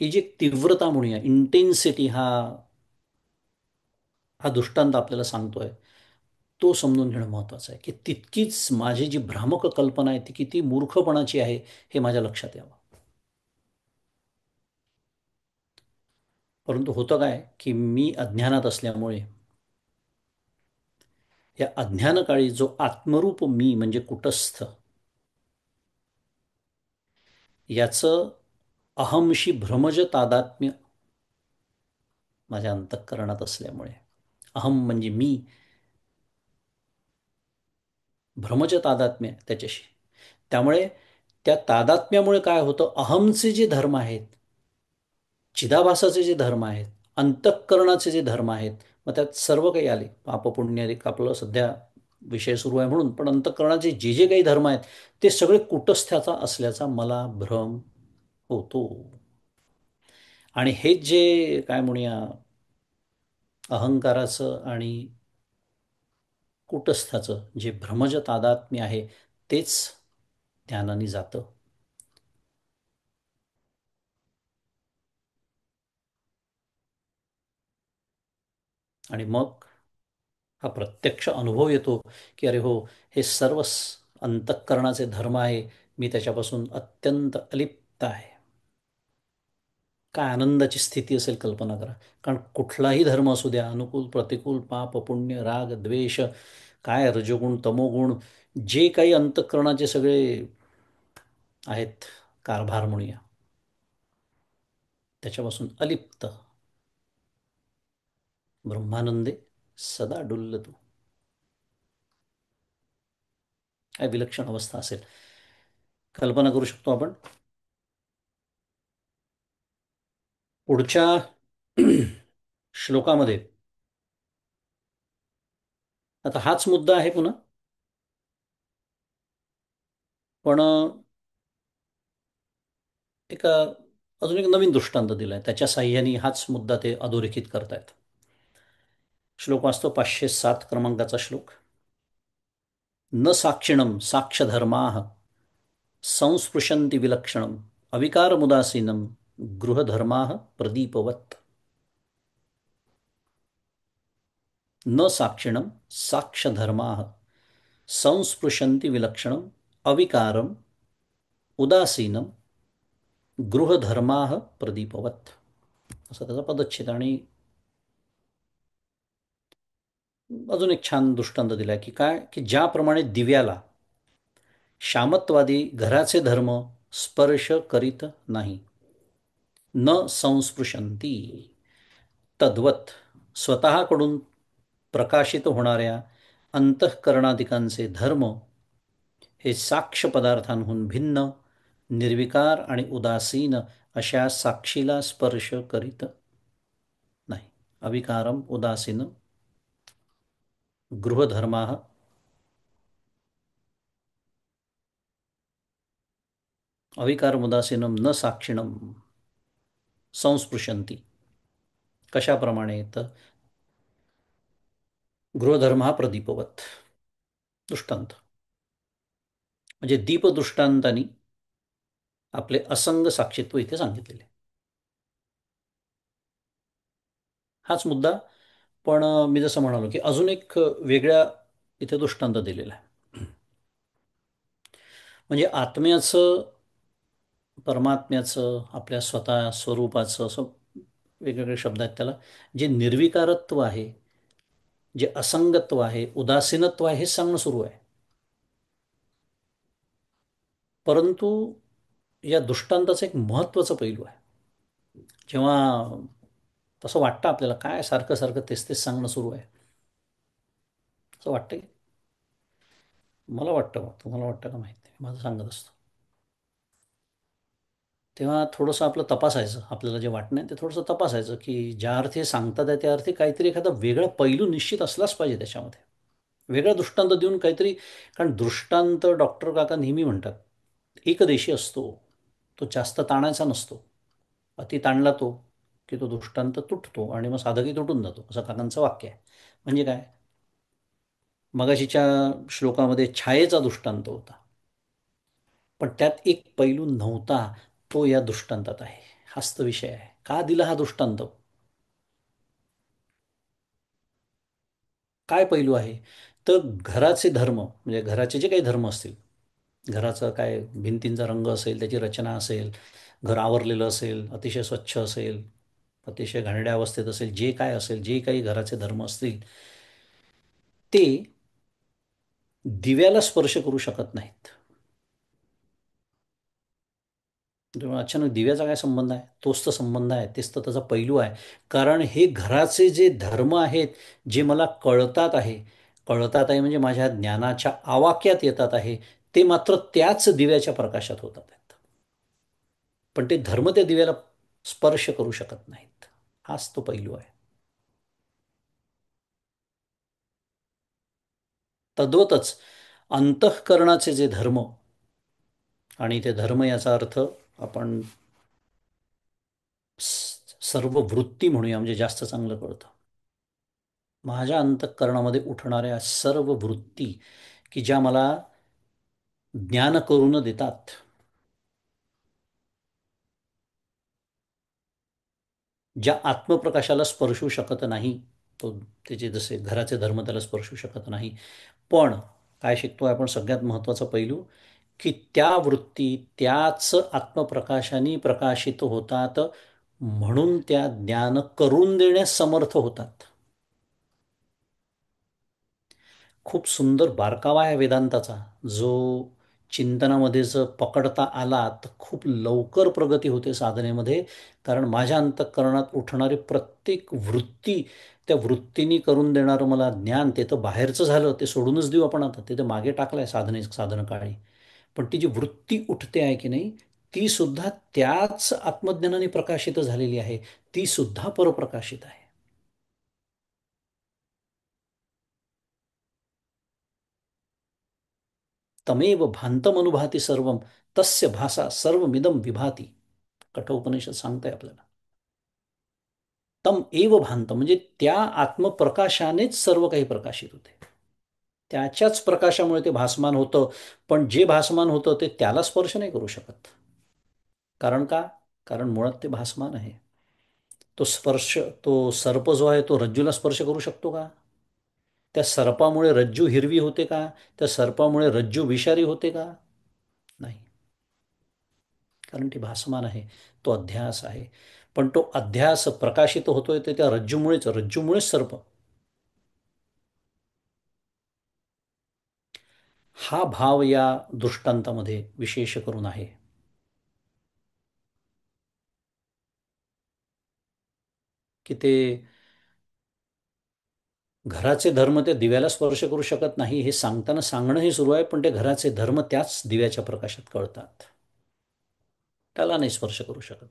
ही जी तीव्रता म्हणूया, इंटेन्सिटी, हा दृष्टांत आपल्याला सांगतोय, तो समजून घेणं महत्वाचं आहे की तितकीच माझी जी भ्रामक कल्पना आहे ती किती मूर्खपणाची आहे, हे माझ्या लक्षात यावं. परंतु होतं काय की मी अज्ञानात असल्यामुळे, या अज्ञानकाळी जो आत्मरूप मी म्हणजे कुटस्थ, याचं अहमशी भ्रमज तादात्म्य माझ्या अंतःकरणात असल्यामुळे, अहम म्हणजे मी, भ्रमज तादात्म्य त्याच्याशी, त्यामुळे त्या तादात्म्यामुळे काय होतं, अहमचे जे धर्म आहेत, चिदाभासाचे जे धर्म आहेत, अंतःकरणाचे जे धर्म आहेत, मग त्यात सर्व काही आले, पापपुण्यादिक आपलं सध्या विषय सुरू आहे म्हणून, पण अंतःकरणाचे जे जे काही धर्म आहेत ते सगळे कुटस्थाचा असल्याचा मला भ्रम होतो. आणि हेच जे काय म्हणूया, अहंकाराचं आणि कुटस्थाचं जे भ्रमज तादात्म्य आहे, तेच ध्यानाने जातं. आणि मग हा प्रत्यक्ष अनुभव येतो की अरे हो, हे सर्व अंतःकरणाचे धर्म आहे, मी त्याच्यापासून अत्यंत अलिप्त आहे. काय आनंदाची स्थिती असेल कल्पना करा. कारण कुठलाही धर्म असू द्या, अनुकूल प्रतिकूल, पाप पुण्य, राग द्वेष, काय रजोगुण तमोगुण, जे काही अंतःकरणाचे सगळे आहेत कारभार म्हणूया, त्याच्यापासून अलिप्त, ब्रह्मानंदे सदा डुल्लतू. काय विलक्षण अवस्था असेल, कल्पना करू शकतो आपण. पुढच्या श्लोकामध्ये आता हाच मुद्दा आहे पुन्हा, पण एक अजून एक नवीन दृष्टांत दिलाय, त्याच्या साह्याने हाच मुद्दा ते अधोरेखित करतायत. श्लोक वाचतो, 507 क्रमांकाचा श्लोक. न साक्षिणम साक्ष्यधर्मा संस्पृशन्ति विलक्षणम अविकारमुदासीनं गृहधर्मा प्रदीपवत्. न साक्षिणम साक्ष्यधर्मा संस्पृशन्ति विलक्षणम अविकारम उदासीनं गृहधर्मा प्रदीपवत्, असा त्याचा पदच्छेद. आणि अजून एक छान दृष्टांत दिलाय की काय, की ज्याप्रमाणे दिव्याला शामत्वादी घराचे धर्म स्पर्श करीत नाही. न संस्पृशंती. तद्वत स्वतःकडून प्रकाशित होणाऱ्या अंतःकरणादिकांचे धर्म हे साक्ष पदार्थांहून भिन्न, निर्विकार आणि उदासीन अशा साक्षीला स्पर्श करीत नाही. अविकारम उदासीन गृहधर्मा अविकारम उदासीनम न साक्षिणम संस्पृशंती. कशाप्रमाणे? तर गृहधर्म हा प्रदीपवत. दृष्टांत म्हणजे दीपदृष्टांतानी आपले असंग साक्षीत्व इथे सांगितलेले. हाच मुद्दा. पण मी जसं म्हणालो की अजून एक वेगळ्या इथे दृष्टांत दिलेला आहे. म्हणजे आत्म्याचं, परमात्म्याचं, आपल्या स्वतः स्वरूपाचं, असं वेगवेगळे शब्द आहेत त्याला, जे निर्विकारत्व आहे, जे असंगत्व आहे, उदासीनत्व आहे, हे सांगणं सुरू आहे. परंतु या दृष्टांताचा एक महत्त्वाचा पैलू आहे. जेव्हा तसं वाटतं आपल्याला, काय सारखं सारखं तेच तेच सांगणं सुरू आहे, असं वाटतं की, मला वाटतं, तुम्हाला वाटतं का माहिती नाही, माझं सांगत असतो. तेव्हा थोडंसं आपलं तपासायचं, आपल्याला जे वाटणं आहे ते थोडंसं तपासायचं, की ज्या अर्थी हे सांगतात आहे त्या अर्थी काहीतरी एखादा वेगळा पैलू निश्चित असलाच पाहिजे त्याच्यामध्ये. वेगळा दृष्टांत देऊन काहीतरी, कारण दृष्टांत डॉक्टर काका नेहमी म्हणतात एकदेशी असतो, तो जास्त ताणायचा नसतो. अति ताणला तो की तो दृष्टांत तुटतो आणि मग साधकही तुटून जातो, असं काकांचं वाक्य आहे. म्हणजे काय, मगाशीच्या श्लोकामध्ये छायेचा दृष्टांत होता, पण त्यात एक पैलू नव्हता, तो या दृष्टांतात आहे. हाच तर विषय आहे. का दिला हा दृष्टांत? काय पैलू आहे? तर घराचे धर्म, म्हणजे घराचे जे काही धर्म असतील, घराचं काय भिंतींचा रंग असेल, त्याची रचना असेल, घर आवरलेलं असेल, अतिशय स्वच्छ असेल, अतिशय घाणेरड्या अवस्थेत असेल, जे काय असेल, जे काही घराचे धर्म असतील, ते दिव्याला स्पर्श करू शकत नाहीत. तेव्हा अचानक दिव्याचा काय संबंध आहे? तोच तर संबंध आहे, तेच तर त्याचा पैलू आहे. कारण हे घराचे जे धर्म आहेत, जे मला कळतात आहे, कळतात आहे म्हणजे माझ्या ज्ञानाच्या आवाक्यात येतात आहे, ते मात्र त्याच दिव्याच्या प्रकाशात होतात आहेत. पण ते धर्म त्या दिव्याला स्पर्श करू शकत नाहीत. हाच तो पैलू आहे. तद्वतच अंतःकरणाचे जे धर्म, आणि ते धर्म याचा अर्थ आपण सर्व वृत्ती म्हणूया, म्हणजे जास्त चांगलं कळतं. माझ्या अंतःकरणामध्ये उठणाऱ्या सर्व वृत्ती की ज्या मला ज्ञान करून देतात, ज्या आत्मप्रकाशाला स्पर्शू शकत नाही, तो त्याचे जसे घराचे धर्म त्याला स्पर्शू शकत नाही. पण काय शिकतोय आपण? सगळ्यात महत्त्वाचा पैलू, की त्या वृत्ती त्याच आत्मप्रकाशाने प्रकाशित होतात, म्हणून त्या ज्ञान करून देण्यास समर्थ होतात. खूप सुंदर बारकावा आहे वेदांताचा, जो चिंतनामध्ये जर पकडता आला तर खूप लवकर प्रगती होते साधनेमध्ये. कारण माझ्या अंतःकरणात उठणारी प्रत्येक वृत्ती, त्या वृत्तीने करून देणारं मला ज्ञान, ते तर बाहेरचं झालं, ते सोडूनच देऊ आपण, आता ते तर मागे टाकलंय साधनकाळी. पण ती जी वृत्ती उठते आहे की नाही, ती सुद्धा त्याच आत्मज्ञानाने प्रकाशित झालेली आहे, ती सुद्धा परप्रकाशित आहे. तमेव भांतमनुभाती सर्वम, तस्य भासा सर्वमिदम विभाती. कठोपनिषद सांगताय आपल्याला. तम एव भांत म्हणजे त्या आत्मप्रकाशानेच सर्व काही प्रकाशित होते. त्याच्याच प्रकाशामुळे ते भासमान होतं. पण जे भासमान होतं ते त्याला स्पर्श नाही करू शकत. कारण का? कारण मुळात ते भासमान आहे. तो स्पर्श, तो सर्प जो आहे तो रज्जूला स्पर्श करू शकतो का? त्या सर्पामुळे रज्जू हिरवी होते का? त्या सर्पामुळे रज्जू विषारी होते का? नाही. कारण ती भासमान आहे, तो अध्यास आहे. पण तो अध्यास प्रकाशित होतोय ते त्या रज्जूमुळेच, रज्जूमुळेच सर्प. हा भाव या दृष्टांतामध्ये विशेष करून आहे. की ते घराचे धर्म ते दिव्याला स्पर्श करू शकत नाही हे सांगताना सांगणंही सुरू आहे, पण ते घराचे धर्म त्याच दिव्याच्या प्रकाशात कळतात. त्याला नाही स्पर्श करू शकत.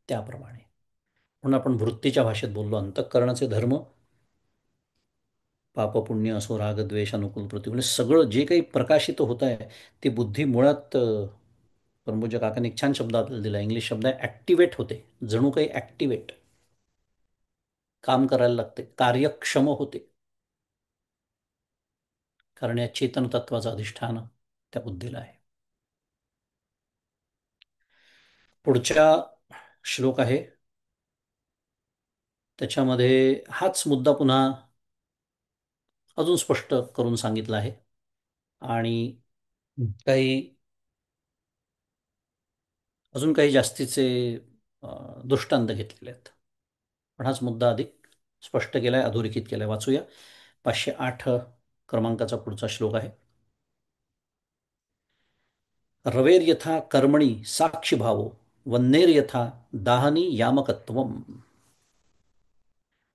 त्याप्रमाणे म्हणून आपण वृत्तीच्या भाषेत बोललो, अंतःकरणाचे धर्म, पाप पुण्य असो, राग द्वेष अनुकूल प्रतिकूल, हे सगळं जे काही प्रकाशित होत आहे ते बुद्धी मुळात परमपूज्य काकाने एक छान शब्द आपल्याला दिला, इंग्लिश शब्द आहे ॲक्टिवेट होते. जणू काही ॲक्टिवेट काम करायला लागते, कार्यक्षम होते. कारण या चेतन तत्वाचं अधिष्ठान त्या बुद्धीला आहे. पुढचा श्लोक आहे, त्याच्यामध्ये हाच मुद्दा पुन्हा अजून स्पष्ट करून सांगितला आहे आणि काही अजून काही जास्तीचे दृष्टांत घेतलेले आहेत. पण हाच मुद्दा अधिक स्पष्ट केला आहे, अधोरेखित केला आहे. वाचूया. 508 क्रमांकाचा पुढचा श्लोक आहे. रवेर्यथा कर्मणी साक्षीभावो वन्नेर्यथा दाहनी यामकत्वम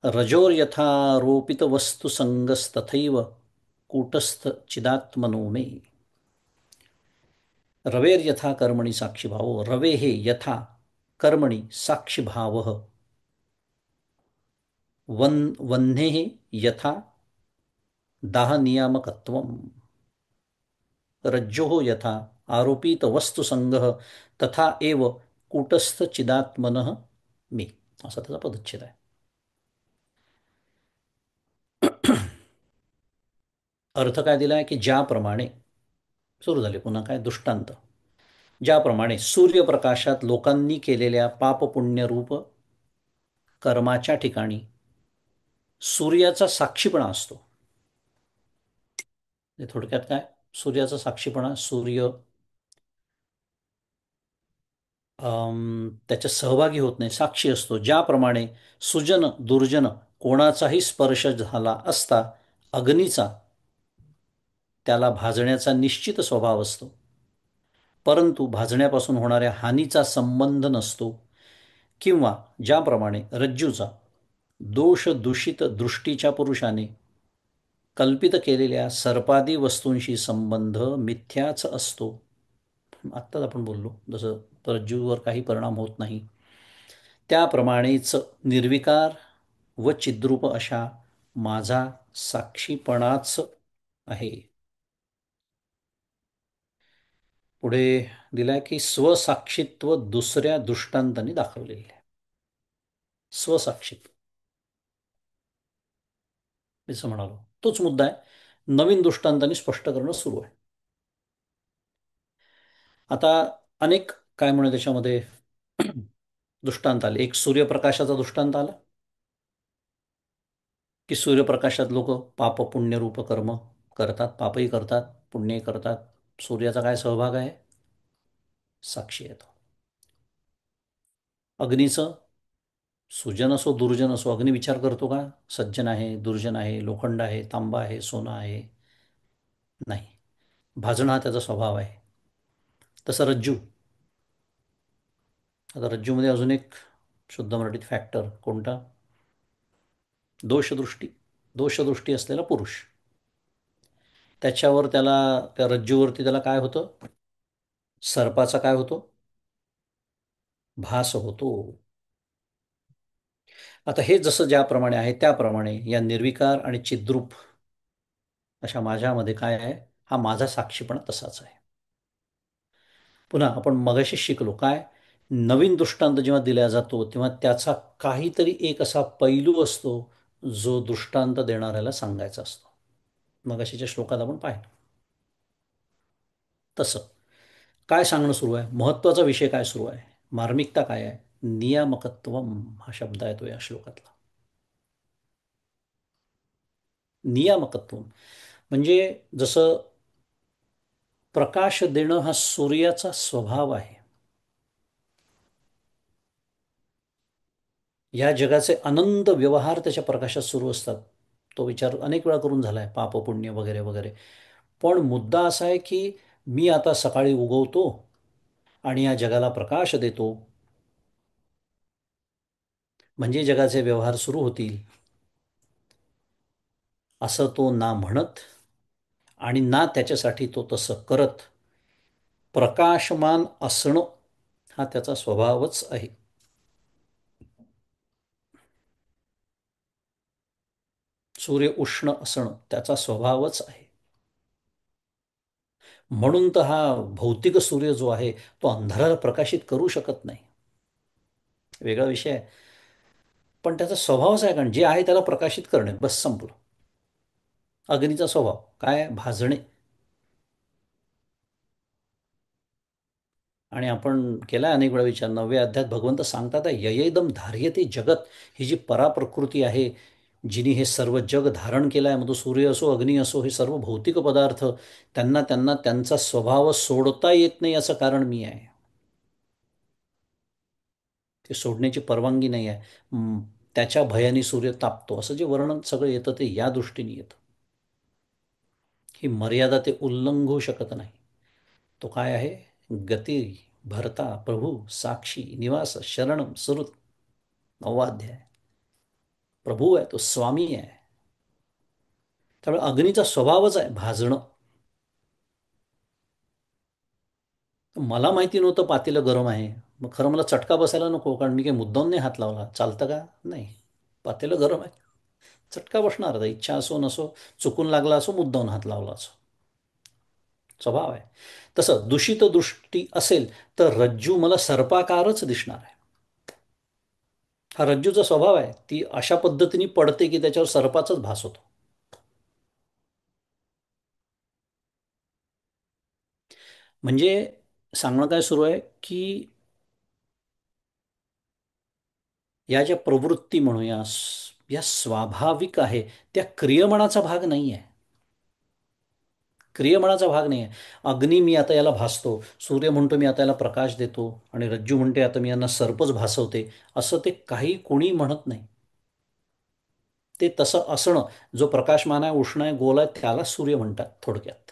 रजोर्यथारोपितवस्तुसङ्गस्तथैव कूटस्थ चिदात्मनो मे. रवेर्यथा कर्मणि साक्षीभावो, रवेः यथा कर्मणि साक्षीभावः, वह्नेः यथा दाहनियामकत्वम्, रज्जोः यथा आरोपितवस्तुसङ्गः तथा एव कूटस्थ चिदात्मनः मे. असा त्याचा पदच्छेद आहे. अर्थ काय दिला आहे की ज्याप्रमाणे, सुरू झाले पुन्हा काय दृष्टांत, ज्याप्रमाणे सूर्यप्रकाशात लोकांनी केलेल्या पापपुण्यरूप कर्माच्या ठिकाणी सूर्याचा साक्षीपणा असतो. थोडक्यात काय, सूर्याचा साक्षीपणा, सूर्य त्याच्या सहभागी होत नाही, साक्षी असतो. ज्याप्रमाणे सुजन दुर्जन कोणाचाही स्पर्श झाला असता अग्नीचा त्याला भाजण्याचा निश्चित स्वभाव असतो, परंतु भाजण्यापासून होणाऱ्या हानीचा संबंध नसतो, किंवा ज्याप्रमाणे रज्जूचा दोष दूषित दृष्टीच्या पुरुषाने कल्पित केलेल्या सर्पादी वस्तूंशी संबंध मिथ्याच असतो. आत्ताच आपण बोललो जसं रज्जूवर काही परिणाम होत नाही, त्याप्रमाणेच निर्विकार व चिद्रूप अशा माझा साक्षीपणाच आहे. पुढे दिलाय की स्वसाक्षीत्व दुसऱ्या दृष्टांतांनी दाखवलेले आहे. स्वसाक्षीत्व मी असं म्हणालो, तोच मुद्दा आहे, नवीन दृष्टांतांनी स्पष्ट करणं सुरू आहे. आता अनेक काय म्हणून त्याच्यामध्ये दृष्टांत आले. एक सूर्यप्रकाशाचा दृष्टांत आला की सूर्यप्रकाशात लोक पाप पुण्यरूप कर्म करतात, पापही करतात, पुण्यही करतात. सूर्याचा काय सहभाग आहे? साक्षी येतो. अग्नीचं, सुजन असो दुर्जन असो, अग्नी विचार करतो का सज्जन आहे दुर्जन आहे, लोखंड आहे तांबा आहे सोनं आहे? नाही. भाजणं हा त्याचा स्वभाव आहे. तसं रज्जू, आता रज्जूमध्ये अजून एक शुद्ध मराठीत फॅक्टर कोणता? दोषदृष्टी. दोषदृष्टी असलेला पुरुष, त्याच्यावर त्याला, त्या रज्जूवरती त्याला काय होतं? सर्पाचा काय होतो? भास होतो. आता हे जसं ज्याप्रमाणे आहे त्याप्रमाणे या निर्विकार आणि चिद्रूप अशा माझ्यामध्ये काय आहे? हा माझा साक्षीपणा तसाच आहे. पुन्हा आपण मगाशी शिकलो काय, नवीन दृष्टांत जेव्हा दिला जातो तेव्हा त्याचा काहीतरी एक असा पैलू असतो जो दृष्टांत देणाऱ्याला सांगायचा असतो. मगाशीच्या श्लोकात आपण पाहिलं तसं काय सांगणं सुरू आहे, महत्वाचा विषय काय सुरू आहे, मार्मिकता काय आहे? नियामकत्वम हा शब्द आहे तो या श्लोकातला. नियामकत्व म्हणजे जसं प्रकाश देणं हा सूर्याचा स्वभाव आहे. या जगाचे अनंत व्यवहार त्याच्या प्रकाशात सुरू असतात. तो विचार अनेक वेळा करून झाला आहे, पाप पुण्य वगैरे वगैरे. पण मुद्दा असा आहे की मी आता सकाळी उगवतो आणि या जगाला प्रकाश देतो, म्हणजे जगाचे व्यवहार सुरू होतील, असं तो ना म्हणत आणि ना त्याच्यासाठी तो तसं करत. प्रकाशमान असणं हा त्याचा स्वभावच आहे. सूर्य उष्ण असणं त्याचा स्वभावच आहे. म्हणून तर हा भौतिक सूर्य जो आहे तो अंधाराला प्रकाशित करू शकत नाही. वेगळा विषय आहे. पण त्याचा स्वभावच आहे, कारण जे आहे त्याला प्रकाशित करणे, बस संपलं. अग्नीचा स्वभाव काय आहे? भाजणे. आणि आपण केलाय अनेक वेळा विचार, 9व्या अध्यायात भगवंत सांगतात, ययेदम धार्यते जगत. ही जी पराप्रकृती आहे, जिने हे सर्व जग धारण केलं आहे, मग तो सूर्य असो, अग्नी असो, हे सर्व भौतिक पदार्थ, त्यांना त्यांना त्यांचा स्वभाव सोडता येत नाही, असं कारण मी आहे. ते सोडण्याची परवानगी नाही आहे. त्याच्या भयाने सूर्य तापतो, असं जे वर्णन सगळं येतं ते या दृष्टीने येतं. ही मर्यादा ते उल्लंघू शकत नाही. तो काय आहे? गती भरता प्रभू साक्षी निवास शरणम सुहृत. 9वा अध्याय. प्रभू आहे, तो स्वामी आहे. त्यामुळे अग्नीचा स्वभावच आहे भाजणं. मला माहिती नव्हतं पातेलं गरम आहे. मग खरं मला चटका बसायला नको, कारण मी काही मुद्दाम नाही हात लावला. चालतं का? नाही. पातेलं गरम आहे, चटका बसणार. आता इच्छा असो नसो, चुकून लागला असो, मुद्दाम हात लावला असो, स्वभाव आहे. तसं दूषित दृष्टी असेल तर रज्जू मला सर्पाकारच दिसणार आहे. हा रज्जूचा स्वभाव आहे. ती अशा पद्धतीने पडते की त्याच्यावर सर्पाचाच भास होतो. म्हणजे सांगणं काय सुरू आहे की या ज्या प्रवृत्ती म्हणूया, या स्वाभाविक आहे, त्या क्रियमनाचा भाग नाही आहे. क्रियमनाचा भाग नाही आहे. अग्नी मी आता याला भासतो, सूर्य म्हणतो मी आता याला प्रकाश देतो, आणि रज्जू म्हणते आता मी यांना सर्पच भासवते, असं ते काही कोणी म्हणत नाही. ते तसं असणं, जो प्रकाशमान आहे, उष्ण आहे, गोल आहे, त्याला सूर्य म्हणतात थोडक्यात.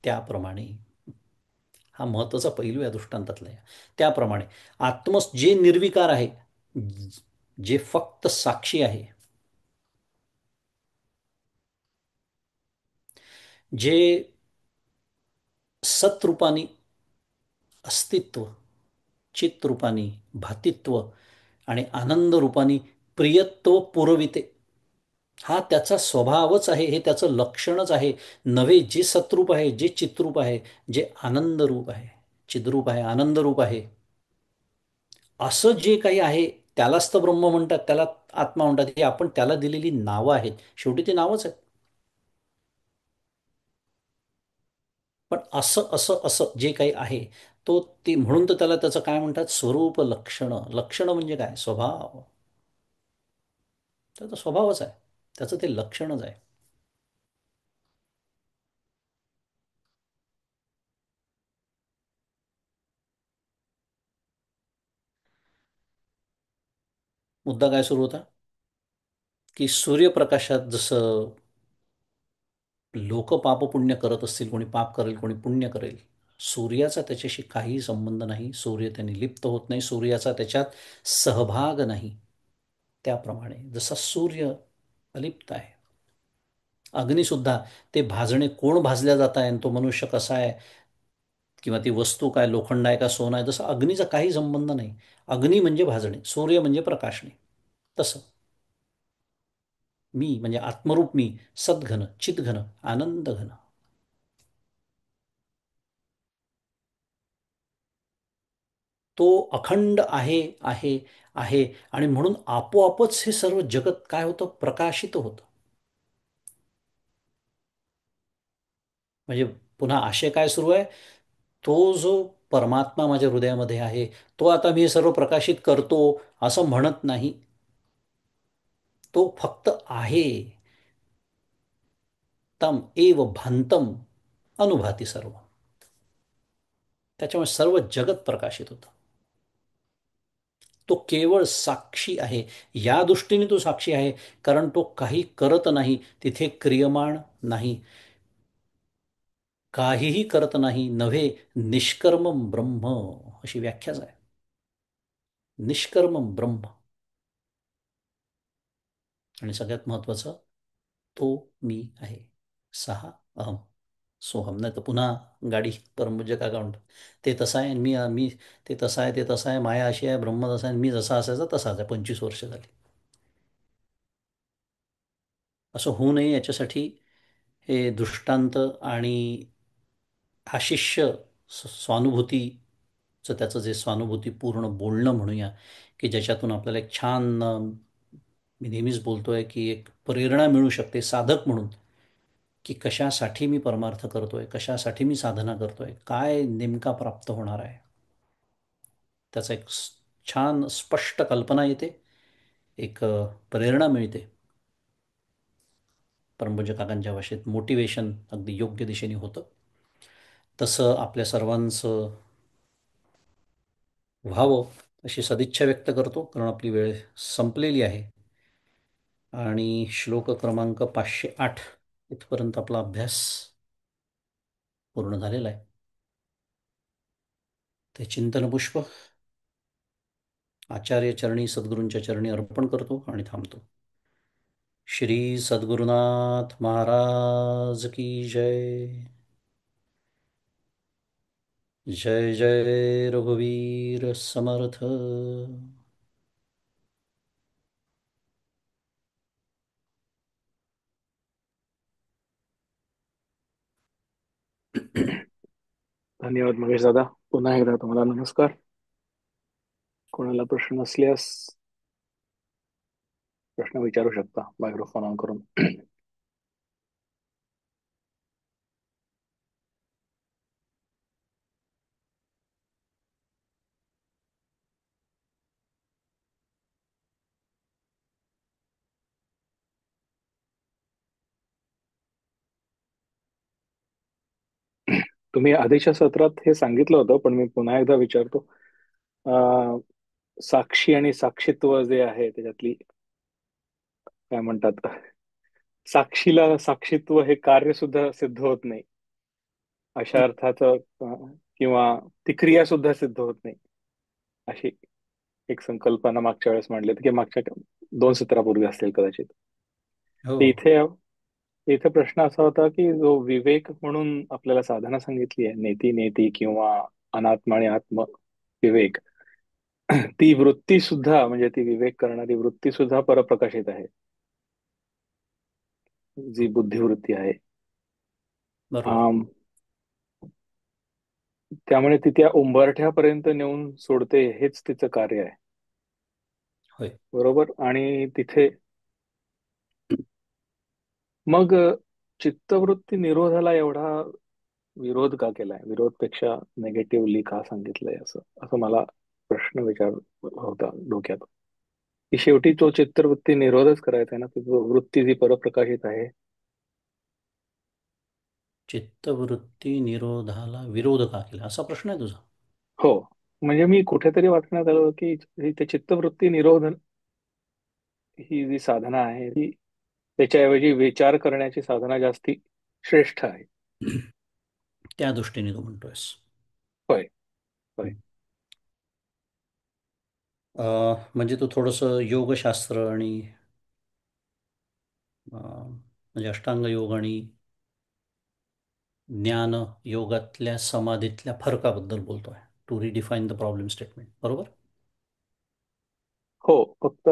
त्याप्रमाणे हा महत्वाचा पैलू या दृष्टांतातला आहे. त्याप्रमाणे आत्मस जे निर्विकार आहे, जे फक्त साक्षी आहे, जे सत्रूपाने अस्तित्व, चित्रूपाने भातित्व, आणि आनंद रूपाने प्रियत्व पुरविते, हा त्याचा स्वभावच आहे, हे त्याचं लक्षणच आहे. नवे जे सत्रूप आहे, जे चित्रूप आहे, जे आनंद रूप आहे, चिद्रूप आहे, आनंद रूप आहे, असं जे काही आहे, त्यालाच तर ब्रह्म म्हणतात, त्याला आत्मा म्हणतात. ही आपण त्याला दिलेली नावं आहेत. शेवटी ते नावच आहेत. पण असं असं असं जे काही आहे, तो ते म्हणून तर त्याला त्याचं काय म्हणतात? स्वरूप लक्षण. लक्षण म्हणजे काय? स्वभाव. त्याचा स्वभावच आहे, त्याचं ते लक्षणच आहे. मुद्दा काय सुरू होता? की सूर्यप्रकाशात जसं लोक पाप पुण्य करत असतील, कोणी पाप करेल, कोणी पुण्य करेल, सूर्याचा त्याच्याशी काही संबंध नाही. सूर्य त्याने लिप्त होत नाही, सूर्याचा त्याच्यात सहभाग नाही. त्याप्रमाणे जसा सूर्य अलिप्त आहे, अग्निसुद्धा, ते भाजणे कोण भाजल्या जात आहे आणि तो मनुष्य कसा आहे, किंवा ती वस्तू काय, लोखंड आहे का सोनं आहे, जसं अग्नीचा काही संबंध नाही. अग्नी म्हणजे भाजणे, सूर्य म्हणजे प्रकाशणे. तसं मी म्हणजे आत्मरूप मी, सद्घन चितघन आनंद घन, तो अखंड आहे, आहे, आहे. आणि म्हणून आपोआपच हे सर्व जगत काय होतं? प्रकाशित होतं. म्हणजे पुन्हा आशय काय सुरू आहे? तो जो परमात्मा माझ्या हृदयामध्ये आहे, तो आता मी हे सर्व प्रकाशित करतो असं म्हणत नाही. तो फक्त आहे. तम एव भांतम अनुभाती सर्व. त्याच्यामुळे सर्व जगत प्रकाशित होतं. तो केवळ साक्षी आहे. या दृष्टीने तो साक्षी आहे, कारण तो काही करत नाही, तिथे क्रियमाण नाही, काहीही करत नाही. नव्हे निष्कर्म ब्रह्म, अशी व्याख्याच आहे. निष्कर्म ब्रह्म. आणि सगळ्यात महत्त्वाचं, तो मी आहे. सहा अहम सोहम. नाही तर पुन्हा गाडी परमपूज्य काका म्हणतो, ते तसं आहे आणि मी ते तसं आहे, ते तसं आहे, माया अशी आहे, ब्रह्म तसा आहे आणि मी जसा असायचा तसाच आहे. 25 वर्ष झाली. असं होऊ नये याच्यासाठी हे दृष्टांत आणि हा शिष्य स्वानुभूतीचं, त्याचं जे स्वानुभूतीपूर्ण बोलणं म्हणूया, की ज्याच्यातून आपल्याला एक छान मी नेहमीच बोलतोय की एक प्रेरणा मिळू शकते साधक म्हणून, की कशासाठी मी परमार्थ करतोय, कशासाठी मी साधना करतोय, काय नेमका प्राप्त होणार आहे. त्याचा एक छान स्पष्ट कल्पना येते, एक प्रेरणा मिळते. परमपूज्य काकांच्या भाषेत मोटिवेशन अगदी योग्य दिशेने होतं. तसं आपल्या सर्वांचं व्हावं अशी सदिच्छा व्यक्त करतो, कारण आपली वेळ संपलेली आहे. आणि श्लोक क्रमांक 508 इथपर्यंत आपला अभ्यास पूर्ण झालेला आहे. ते चिंतनपुष्प आचार्य चरणी, सद्गुरूंच्या चरणी अर्पण करतो आणि थांबतो. श्री सद्गुरुनाथ महाराज की जय. जय जय रघुवीर समर्थ. धन्यवाद महेश दादा. पुन्हा एकदा तुम्हाला नमस्कार. कोणाला प्रश्न असल्यास प्रश्न विचारू शकता मायक्रोफोन ऑन करून. तुम्ही आधीच्या सत्रात हे सांगितलं होतं, पण मी पुन्हा एकदा विचारतो. अं, साक्षी आणि साक्षीत्व जे आहे त्याच्यातली काय म्हणतात, साक्षीला साक्षीत्व हे कार्य सुद्धा सिद्ध होत नाही अशा अर्थाचं, किंवा ती क्रिया सुद्धा सिद्ध होत नाही अशी एक संकल्पना मागच्या वेळेस मांडली होती, की मागच्या 2 सत्रापूर्वी असतील कदाचित. हो. ते इथे इथे प्रश्न असा होता की जो विवेक म्हणून आपल्याला साधना सांगितली आहे, नेती नेती किंवा अनात्मा आणि आत्म विवेक, ती वृत्ती सुद्धा, म्हणजे ती विवेक करणारी वृत्ती सुद्धा परप्रकाशित आहे, जी बुद्धिवृत्ती आहे. बरोबर. आम, त्यामुळे ती त्या उंबरठ्यापर्यंत नेऊन सोडते, हेच तिचं कार्य आहे. होय. बरोबर. आणि तिथे मग चित्तवृत्ती निरोधाला एवढा विरोध का केलाय, विरोधपेक्षा नेगेटिव्हली का सांगितलंय, असं असं मला प्रश्न विचार होता डोक्यात, की शेवटी तो चित्तवृत्ती निरोधच करायचा आहे ना, ती वृत्ती जी परप्रकाशित आहे. चित्तवृत्ती निरोधाला विरोध का केला, असा प्रश्न आहे तुझा? हो, म्हणजे मी कुठेतरी वाचण्यात आलं की ते चित्तवृत्ती निरोध ही जी साधना आहे ती त्याच्याऐवजी विचार करण्याची साधना जास्ती श्रेष्ठ आहे. त्या दृष्टीने तू म्हणतोयस. होय. होय. म्हणजे तू थोडंसं योगशास्त्र आणि म्हणजे अष्टांग योग आणि ज्ञान योगातल्या समाधीतल्या फरकाबद्दल बोलतोय. To redefine the problem statement, बरोबर? हो, फक्त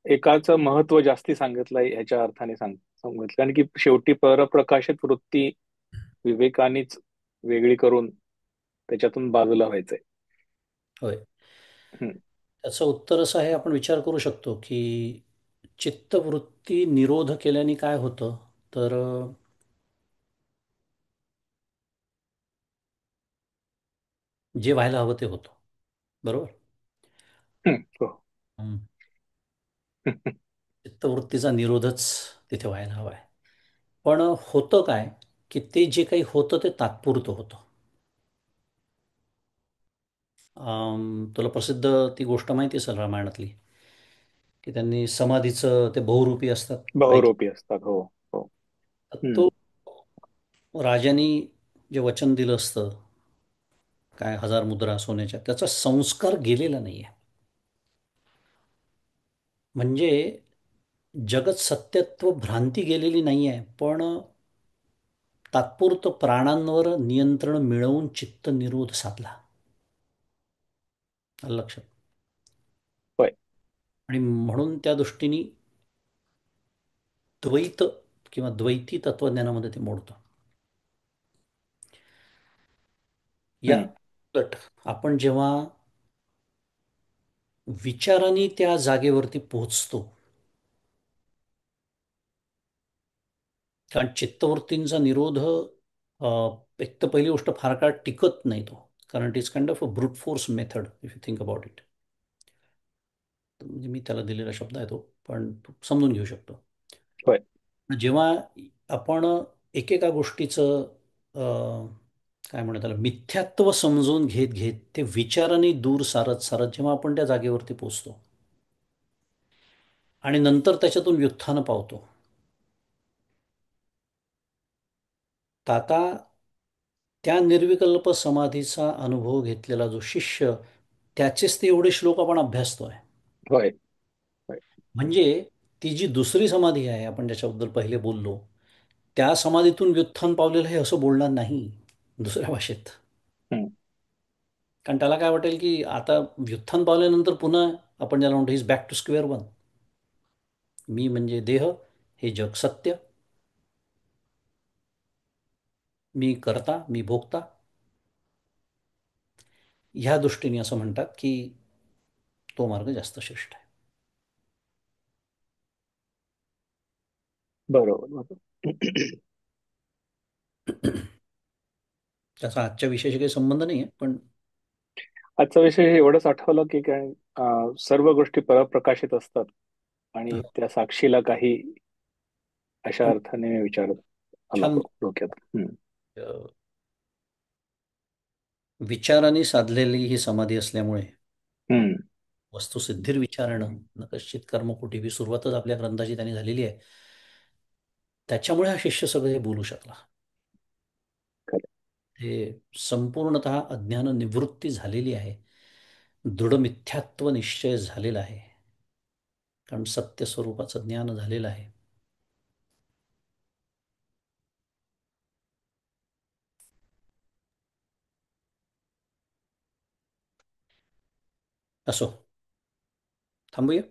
एकाचं महत्व जास्ती सांगितलंय ह्याच्या अर्थाने सांगितलं, कारण की शेवटी परप्रकाशित वृत्ती विवेकानेच वेगळी करून त्याच्यातून बाजूला व्हायचंय. होय. हम्म. त्याचं उत्तर असं आहे, आपण विचार करू शकतो की चित्तवृत्ती निरोध केल्याने काय होतं. तर जे व्हायला हवं ते होतं, बरोबर. हो. हं. चित्तवृत्तीचा निरोधच तिथे व्हायला हवा आहे. पण होतं काय, की ते जे काही होतं ते तात्पुरतं होतं. तुला प्रसिद्ध ती गोष्ट माहिती असेल रामायणातली, की त्यांनी समाधीचं ते बहुरूपी असतात ऐकलं. बहुरूपी असतात. हो. हो. तर हम्म. तो राजांनी जे वचन दिलं असतं, काय 1000 मुद्रा सोन्याच्या, त्याचा संस्कार गेलेला नाही आहे. म्हणजे जगत सत्यत्व भ्रांती गेलेली नाही आहे, पण तात्पुरतं प्राणांवर नियंत्रण मिळवून चित्त निरोध साधला. आलं लक्षात? होय. आणि म्हणून त्या दृष्टीने द्वैत किंवा द्वैती तत्वज्ञानामध्ये ते मोडतं. या हम्म. उलट आपण जेव्हा विचाराने त्या जागेवरती पोहोचतो, कारण चित्तवृत्तींचा निरोध एक तर पहिली गोष्ट फार काळ टिकत नाही तो, कारण it is kind of a brute force method if you think about it. म्हणजे मी त्याला दिलेला शब्द आहे तो, पण तू समजून घेऊ शकतो. होय. जेव्हा आपण एकेका गोष्टीचं काय म्हणतात त्याला मिथ्यात्व समजून घेत घेत ते विचाराने दूर सारत सारत जेव्हा आपण त्या जागेवरती पोचतो आणि नंतर त्याच्यातून व्युत्थान पावतो, तर आता त्या निर्विकल्प समाधीचा अनुभव घेतलेला जो शिष्य, त्याचेच ते एवढे श्लोक आपण अभ्यासतोय. होय. होय. म्हणजे ती जी दुसरी समाधी आहे आपण ज्याच्याबद्दल पहिले बोललो, त्या समाधीतून व्युत्थान पावलेलं हे असं बोलणार नाही दुसऱ्या भाषेत. हम्म. कारण त्याला काय वाटेल की आता व्युत्थान पावल्यानंतर पुन्हा आपण ज्याला म्हणतो is back to square one. मी म्हणजे देह, हे जग सत्य, मी करता, मी भोगता. ह्या दृष्टीने असं म्हणतात की तो मार्ग जास्त श्रेष्ठ आहे. बरोबर, बरोबर. त्याचा आजच्या विषयाशी काही संबंध नाही आहे, पण आजचा विषय हे एवढंच आठवलं की काय, सर्व गोष्टी परप्रकाशित असतात आणि हो, त्या साक्षीला काही, अशा पण अर्थाने मी विचारत आला छान डोक्यात. हम्म. अ, विचाराने साधलेली ही समाधी असल्यामुळे हम्म. वस्तुसिद्धीर्विचारणं न कश्चित कर्म कुठेही सुरुवातच आपल्या ग्रंथाची त्यांनी झालेली आहे. त्याच्यामुळे हा शिष्य सगळं हे बोलू शकला. खरं. हे संपूर्णतः अज्ञान निवृत्ती झालेली आहे, दृढ मिथ्यात्व निश्चय झालेला आहे, कारण सत्य स्वरूपाचं ज्ञान झालेलं आहे. असो, थांबूया.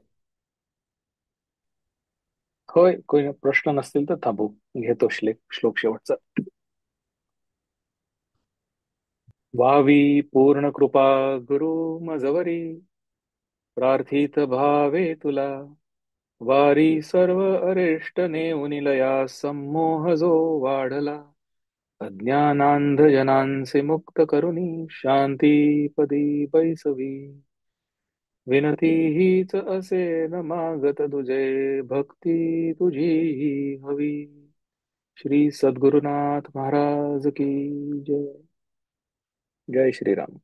होय, कोणी प्रश्न नसतील तर थांबू. घेतो श्लोक शेवटचा. व्हावी पूर्ण कृपा गुरु मजवरी, प्रार्थित भावे तुला, वारी सर्व अरिष्ट नेऊनिलया, संमोह जो वाढला, अज्ञानांध जनांचे मुक्त करुनी, शांती पदी बैसवी. विनती हीच असे न मागत तुझे, भक्ती तुझी ही हवी. श्री सद्गुरुनाथ महाराज की जय. जय श्रीराम.